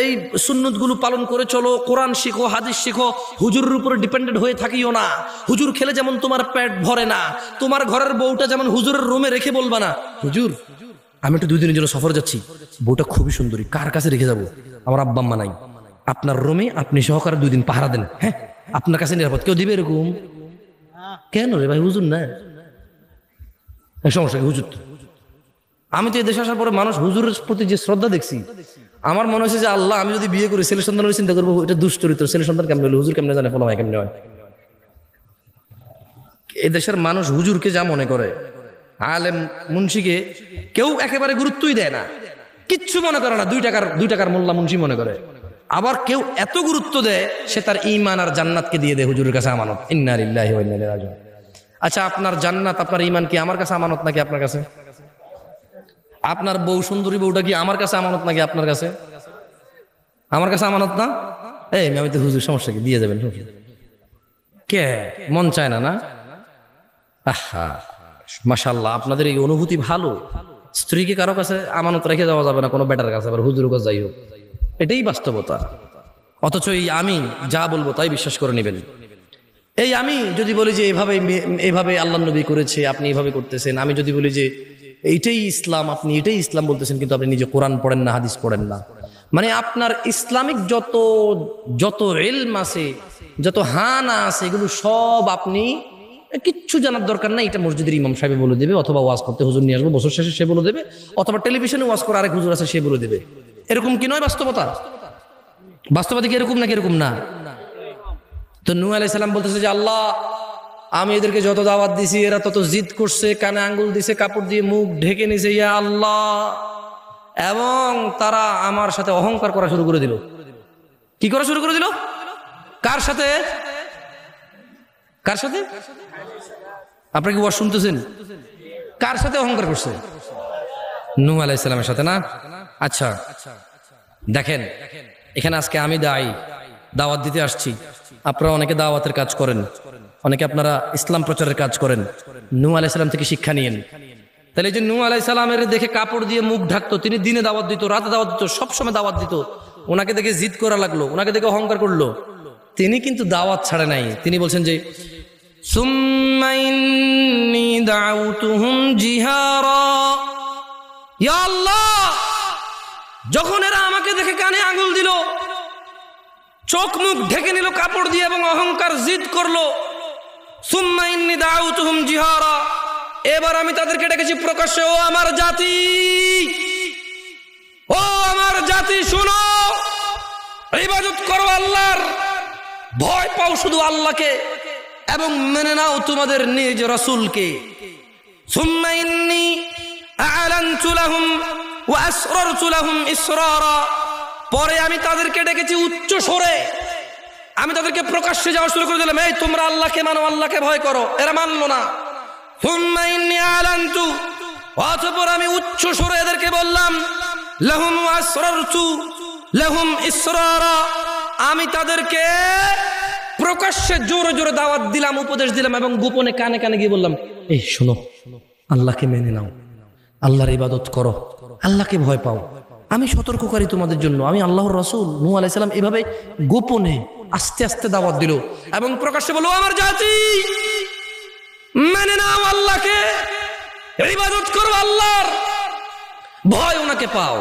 এই সুন্নতগুলো পালন করে চলো, কোরআন শিখো, হাদিস শিখো, হুজুরের উপরে ডিপেন্ডেন্ট হয়ে থাকিও না। হুজুর খেলে যেমন তোমার পেট ভরে না, তোমার ঘরের বউটা যেমন হুজুরের রুমে রেখে বলবা না, হুজুর আমি একটু 2 দিনের জন্য সফর যাচ্ছি, বউটা খুবই সুন্দরী, কার কাছে রেখে যাবো? আমার আব্বা আম্মা নাই। আপনার রুমে আপনি সহকারে 2 দিন পাহারা দেন, হ্যাঁ, আপনার কাছে নিরাপদ। কেউ দিবে এরকম? কেন রে ভাই, হুজুর না সমস্যা কি? হুজুর তো, আমি তো এই দেশে আসার পরে মানুষ হুজুরের প্রতি যে শ্রদ্ধা দেখছি, আমার মনে হচ্ছে যে আল্লাহ, আমি যদি বিয়ে করি ছেলে সন্তান হলে চিন্তা করবো এটা দুশ্চরিত্র, ছেলে সন্তান কেমন হলে, হুজুর কেমনে জানে, ফলো হয় কেমনে হয়। এই দেশের মানুষ হুজুরকে যা মনে করে, আলেম মুন্সিকে কেউ একেবারে গুরুত্বই দেয় না, কিচ্ছু মনে করে না, 2 টাকার মোল্লা মুন্সি মনে করে। আবার কেউ এত গুরুত্ব দেয়, সে তার ঈমান আর জান্নাতকে দিয়ে দেয় হুজুরের কাছে আমানত। ইন্না লিল্লাহি ওয়া ইন্না ইলাইহি রাজিউন। আচ্ছা, আপনার জান্নাত, আপনার ঈমান কি আমার কাছে আমানত নাকি আপনার কাছে? আপনার বউ, সুন্দরী বউটা কি আমার কাছে আমানত নাকি আপনার কাছে? আমার কাছে আমানত না। এই আমি তো হুজুর, সমস্যা কি, দিয়ে যাবেন। কে মন চায় না? না, আহা মাশাআল্লাহ, আপনাদের এই অনুভূতি ভালো। স্ত্রীকে কারো কাছে আমানত রেখে যাওয়া যাবে না, কোনো বেটার কাছে, আবার হুজুরের কাছে যাই হোক, এটাই বাস্তবতা। অথচ এই আমি যা বলবো তাই বিশ্বাস করে নেবেন। এই আমি যদি বলি যে এভাবে আল্লাহ নবী করেছে, আপনি এভাবে করতেছেন, আমি যদি বলি যে এইটাই ইসলাম, আপনি এটাই ইসলাম বলতেছেন, কিন্তু আপনি নিজে কোরআন পড়েন না, হাদিস পড়েন না, মানে আপনার ইসলামিক যত ইলম আছে, যত হানা আছে, এগুলো সব আপনি কিচ্ছু জানার দরকার নাই। এটা মসজিদের ইমাম সাহেব বলে দেবে, অথবা ওয়াজ করতে হুজুর নিয়ে আসবো বছর শেষে সে বলে দেবে, অথবা টেলিভিশনে ওয়াজ করে আরেক হুজুর আছে সে বলে দেবে। এরকম কি নয় বাস্তবতা? বাস্তবতা কি এরকম নাকি এরকম না? তো নূহ আলাইহিস সালাম বলতেছে যে আল্লাহ, আমি এদেরকে যত দাওয়াত দিছি এরা তত জিদ করছে, কানে আঙ্গুল দিছে, কাপড় দিয়ে মুখ ঢেকে নিছে, ইয়া আল্লাহ, এবং তারা আমার সাথে অহংকার করা শুরু করে দিল। কি করা শুরু করে দিল? কার সাথে? কার সাথে? আপনারা কি ওয়াজ শুনতেছেন? কার সাথে অহংকার করছে? নূহ আলাইহিস সালামের সাথে না? আচ্ছা দেখেন, এখানে আজকে আমি দাওয়াত দিতে আসছি, আপনারা অনেকে দাওয়াতের কাজ করেন, অনেকে আপনারা ইসলাম প্রচারের কাজ করেন, নূহ আলাইহিস সালাম থেকে শিক্ষা নিয়েন। তাহলে এই যে নূহ আলাইহিস সালামের দেখে কাপড় দিয়ে মুখ ঢাকতো, তিনি দিনে দাওয়াত দিত, রাতে দাওয়াত দিত, সবসময় দাওয়াত দিত, ওনাকে দেখে জিদ করা লাগলো, ওনাকে দেখে অহংকার করলো, তিনি কিন্তু দাওয়াত ছাড়ে নাই। তিনি বলছেন যে সুম্মা ইন্নী দাউতুহুম জিহারা, ইয়া আল্লাহ, যখন এরা আমাকে দেখে কানে আঙুল দিল, চোখ মুখ ঢেকে নিল কাপড় দিয়ে এবং অহংকার জিদ করলো, সুম্মা ইন্নী দাউতুহুম জিহারা, এবার আমি তাদেরকে ডেকেছি প্রকাশ্যে, ও আমার জাতি, ও আমার জাতি, শোনো, ইবাদত করো আল্লাহর, ভয় পাও শুধু আল্লাহকে, এবং মেনে নাও তোমাদের নিজ রাসূলকে। সুম্মা ইন্নী আ'লানতু লাহুম ওয়া আসরারতু লাহুম ইসরারা, পরে আমি তাদেরকে ডেকেছি উচ্চ স্বরে, আমি তাদেরকে প্রকাশ্যে যাওয়া শুরু করে দিলাম, এই তোমরা আল্লাহকে মানো, আল্লাহকে ভয় করো, এরা মানলো না। সুম্মা ইন্নী আ'লানতু, অতঃপর আমি উচ্চ স্বরে এদেরকে বললাম, লাহুম ওয়া আসরারতু লাহুম ইসরারা, আমি তাদেরকে প্রকাশ্যে জোরে জোরে দাওয়াত দিলাম, উপদেশ দিলাম, এবং গোপনে কানে কানে গিয়ে বললাম, এই শোনো, আল্লাহকে মেনে নাও, আল্লাহর ইবাদত করো, আল্লাহকে ভয় পাও, আমি সতর্ককারী তোমাদের জন্য, আমি আল্লাহর রাসূল। নূহ আলাইহিস সালাম এভাবে গোপনে আস্তে আস্তে দাওয়াত দিল এবং প্রকাশ্যে বলল, আমার জাতি, মেনে নাও আল্লাহকে, ইবাদত করো আল্লাহর, ভয় ওনাকে পাও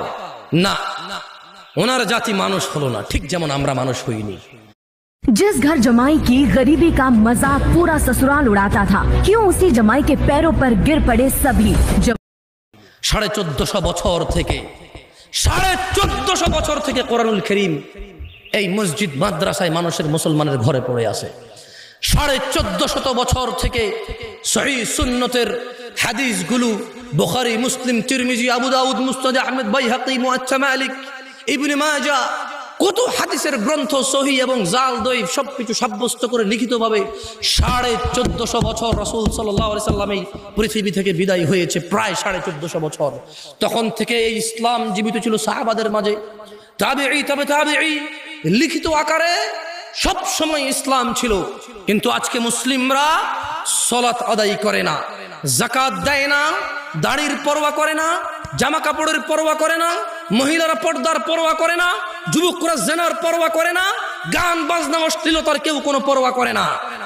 না। ওনার জাতি মানুষ হলো না, ঠিক যেমন আমরা মানুষ হইনি। जिस घर जमाई की गरीबी का मजाक पूरा ससुराल उड़ाता था, क्यों उसी जमाई के पैरों पर गिर पड़े सभी। 1450 বছর থেকে 1450 বছর থেকে কোরআনুল কারীম এই মসজিদ মাদ্রাসায় মানুষের, মুসলমানের ঘরে পড়ে আছে। 1450 বছর থেকে সহিহ সুন্নতের হাদিসগুলো বুখারী, মুসলিম, তিরমিজি, আবু দাউদ, মুসনাদ আহমদ, বাইহাকী, মুআত্তা মালিক, ইবনে মাজাহ, কত হাদিসের গ্রন্থ সহিহ এবং জাল দঈফ সবকিছু সাব্যস্ত করে লিখিতভাবে 1450 বছর রাসূল সাল্লাল্লাহু আলাইহি সাল্লাম এই পৃথিবী থেকে বিদায় হয়েছে, প্রায় 1450 বছর। তখন থেকে এই ইসলাম জীবিত ছিল সাহাবাদের মাঝে, তাবেঈ, তবে তাবেঈ, লিখিত আকারে সব সময় ইসলাম ছিল। কিন্তু আজকে মুসলিমরা সালাত আদায় করে না, যাকাত দেয় না, দাড়ির পরোয়া করে না, জামা কাপড়ের পরোয়া করে না, মহিলারা পর্দার পরোয়া করে না, যুবকরা জেনার পরোয়া করে না, গান বাজনা অশ্লীলতার কেউ কোনো পরোয়া করে না।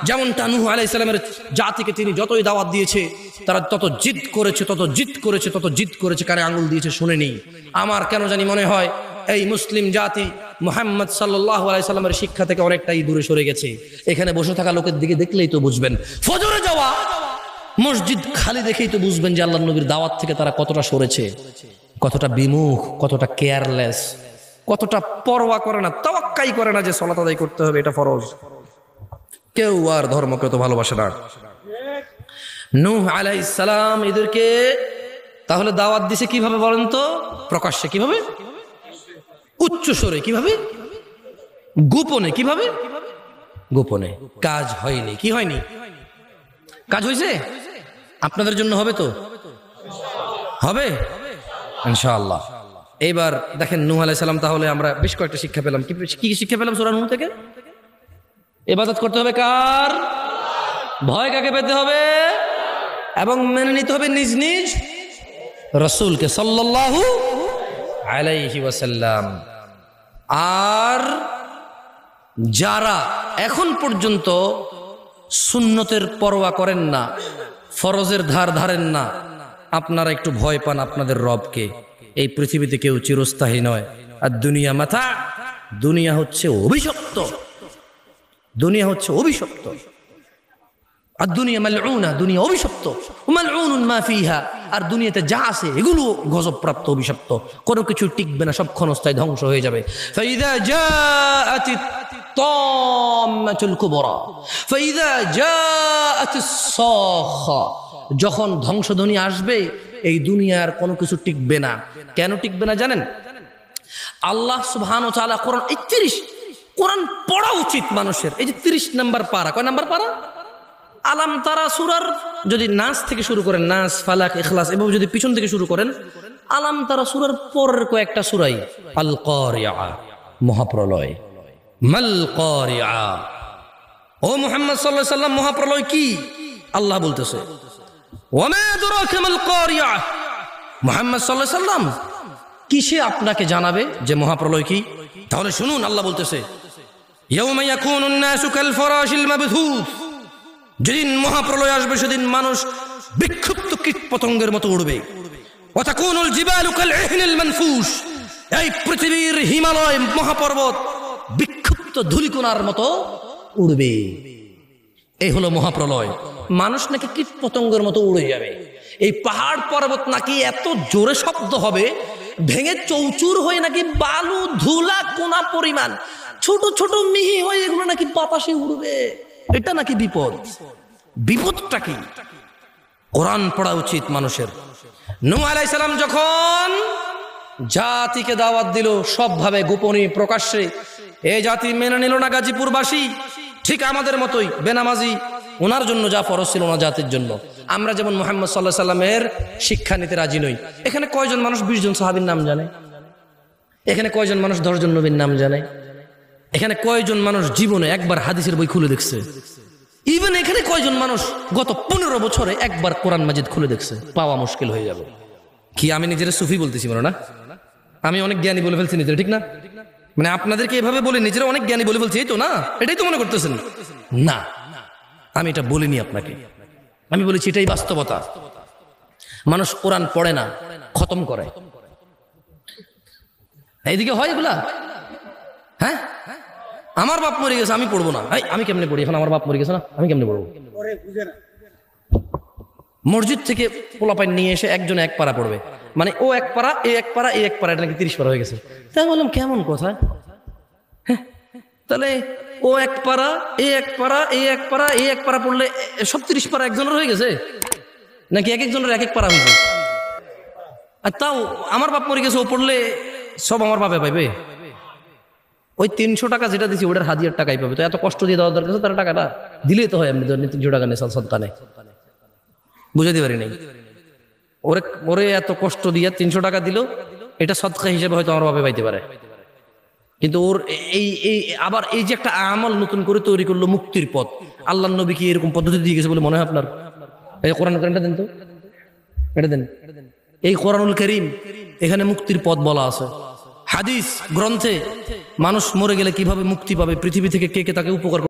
যেমনটা নূহ আলাইহিস সালামের জাতিকে তিনি যতই দাওয়াত দিয়েছে তারা তত জিদ করেছে, কানে আঙুল দিয়েছে, শুনেনি। আমার কেন জানি মনে হয় এই মুসলিম জাতি মুহাম্মদ সাল্লাল্লাহু আলাইহি সাল্লামের শিক্ষা থেকে অনেকটাই দূরে সরে গেছে। এখানে বসে থাকা লোকের দিকে দেখলেই তো বুঝবেন, ফজরে যাওয়া মসজিদ খালি দেখেই তো বুঝবেন যে আল্লাহর নবীর দাওয়াত থেকে তারা কতটা সরেছে, কতটা বিমুখ, কতটা কেয়ারলেস, কতটা পরোয়া করে না, তাওয়াক্কাই করে না যে সালাত আদায় করতে হবে, এটা ফরজ। কেউ আর ধর্মকে তো ভালোবাসে না। নূহ আলাইহিস সালাম এদেরকে তাহলে দাওয়াত দিছে কিভাবে বলেন তো? প্রকাশ্যে কিভাবে? উচ্চ স্বরে কিভাবে? গোপনে কিভাবে? গোপনে। কাজ হয়নি। কি হয়নি? কাজ হয়েছে? আপনাদের জন্য হবে তো? হবে ইনশাআল্লাহ। এইবার দেখেন নূহ আলাইহিস সালাম, তাহলে আমরা বেশ কয়েকটা শিক্ষা পেলাম। কি শিক্ষা পেলাম সূরা নূহ থেকে? ইবাদত করতে হবে কার? ভয় কাকে পেতে হবে? এবং মেনে নিতে হবে নিজ নিজ রাসূলকে সাল্লাল্লাহু আলাইহি ওয়াসাল্লাম। আর যারা এখন পর্যন্ত সুন্নতের পরোয়া করেন না, ফরজের ধার ধারেন না, আপনারা একটু ভয় পান আপনাদের রবকে। এই পৃথিবীতে কেউ চিরস্থায়ী নয়। আর দুনিয়া মাথা, দুনিয়া হচ্ছে অভিশপ্ত, দুনিয়া হচ্ছে অভিশপ্ত। আর দুনিয়া মালউনা, দুনিয়া অভিশপ্ত। মালউনুন মা ফিহা, আর দুনিয়াতে যা আছে এগুলো গজবপ্রাপ্ত, অভিশপ্ত। কোনো কিছু টিকবে না, সব ক্ষণস্থায়ী, ধ্বংস হয়ে যাবে। ফাইদা জাআতিত তাম্মাতুল কুবরা, ফাইদা জাআতিস সাখা, যখন ধ্বংসধ্বনি আসবে এই দুনিয়ার কোনো কিছু টিকবে না। কেন টিকবে না জানেন? আল্লাহ সুবহানাহু ওয়া তাআলা কোরআন 31, কোরআন পড়া উচিত মানুষের। এই যে 30 নাম্বার পারা, কয় নাম্বার পারা? আলাম তারা সূরার যদি নাস থেকে শুরু করেন, নাস, ফালাক, ইখলাস, এবং যদি পিছন থেকে শুরু করেন, আলাম তারা সূরার পরের কয়েকটা সূরাই আল কারিআ, মহাপ্রলয়। মাল কারিআ, ও মুহাম্মদ সাল্লাল্লাহু আলাইহি সাল্লাম, মহাপ্রলয় কি? আল্লাহ বলতেছে ওয়া মা আদরাকা মাল কারিআ। মুহাম্মদ সাল্লাল্লাহু আলাইহি সাল্লাম কিসে আপনাকে জানাবে যে মহাপ্রলয় কি? তাহলে শুনুন, আল্লাহ বলতেছে ইয়াউমা ইয়াকুনুন নাসু কাল ফারাশিল মাবথুথ, যেদিন মহাপ্রলয় আসবে সেদিন মানুষ বিক্ষিপ্ত কীট পতঙ্গের মতো উড়বে। ওয়া তাকুনুল জিবালু কাল ইহনিল মানফুশ, এই পৃথিবীর হিমালয় মহাপর্বত বিক্ষিপ্ত ধূলিকণার মতো উড়বে। এই হলো মহাপ্রলয়। মানুষ নাকি কীট পতঙ্গের মতো উড়ে যাবে। এই পাহাড় পর্বত নাকি এত জোরে শব্দ হবে, ভেঙে চৌচুর হয়ে নাকি বালু, ধুলা, কোনা পরিমাণ ছোট ছোট মিহি হয়ে এগুলো নাকি বাতাসে উড়বে। এটা নাকি বিপদ। বিপদটা কি? কোরআন পড়া উচিত মানুষের। নূহ আলাইহিস সালাম যখন জাতিকে দাওয়াত দিল সবভাবে, গোপনে, প্রকাশ্যে, এই জাতি মেনে নিল না। গাজীপুরবাসী ঠিক আমাদের মতোই বেনামাজি, ওনার জন্য যা ফরজ ছিল ওনার জাতির জন্য। আমরা যেমন মুহাম্মদ সাল্লাল্লাহু আলাইহি সাল্লামের শিক্ষা নিতে রাজি নই। এখানে কয়জন মানুষ 20 জন সাহাবীর নাম জানে? এখানে কয়জন মানুষ 10 জন নবীর নাম জানে? এখানে কয়জন মানুষ জীবনে একবার হাদিসের বই খুলে দেখছে? ইভেন এখানে কয়জন মানুষ গত 15 বছরে একবার কোরআন মাজিদ খুলে দেখছে? পাওয়া মুশকিল হয়ে যাবে। কি আমি নিজের সুফি বলতেছি মনে না? আমি অনেক জ্ঞানী বলে ফেলছি নিজের, ঠিক না? মানে আপনাদেরকে এভাবে বলে নিজেরা অনেক জ্ঞানী বলে ফেলছি, এই তো না? এটাই তো মনে করতেছেন না? আমি এটা বলিনি আপনাকে, আমি বলেছি এটাই বাস্তবতা। মানুষ কোরআন পড়ে না, খতম করে। এইদিকে হয় এগুলা? হ্যাঁ, আমার বাপ মরে গেছে আমি পড়বো না। আমি কেমনে পড়ি? এখন আমার বাপ মরে গেছে না, আমি কেমনে পড়বো? মসজিদ থেকে পোলাপাইন নিয়ে এসে একজনে 1 পারা পড়বে, মানে ও 1 পারা, এ 1 পারা, এ 1 পারা, এটা নাকি 30 পারা হয়ে গেছে। তাই বললাম কেমন কথা? হ্যাঁ, তাহলে ও 1 পারা, এ 1 পারা, এ 1 পারা, এ 1 পারা পড়লে সব 30 পারা একজনের হয়ে গেছে, নাকি এক একজনের 1 পারা হয়েছে? আর তাও আমার বাপ মরে গেছে, ও পড়লে সব আমার বাপে পাইবে। ওই 300 টাকা যেটা দিচ্ছি ওটার হাদিয়ার টাকাই পাবে। তো এত কষ্ট দিয়ে দেওয়ার দরকার, তারা টাকাটা দিলেই তো হয়। এমনি 300 টাকা নেই, সদকা নেই, বুঝাতে পারি নাই। ওরে এত কষ্ট দিয়ে 300 টাকা দিল, এটা সদকা হিসেবে হয়তো আমার বাপে পাইতে পারে। কিন্তু ওর এই আবার এই যে একটা আমল নতুন করে তৈরি করলো, মুক্তির পথ। আল্লাহর নবী কি এরকম পদ্ধতি দিয়ে গেছে বলে মনে হয় আপনার? এই কোরআনটা দেন তো, এটা দেন। এই কোরআনুল কারীম এখানে মুক্তির পথ বলা আছে। হাদিস গ্রন্থে মানুষ মরে গেলে কিভাবে মুক্তি পাবে, পৃথিবী থেকে কে কে তাকে উপকার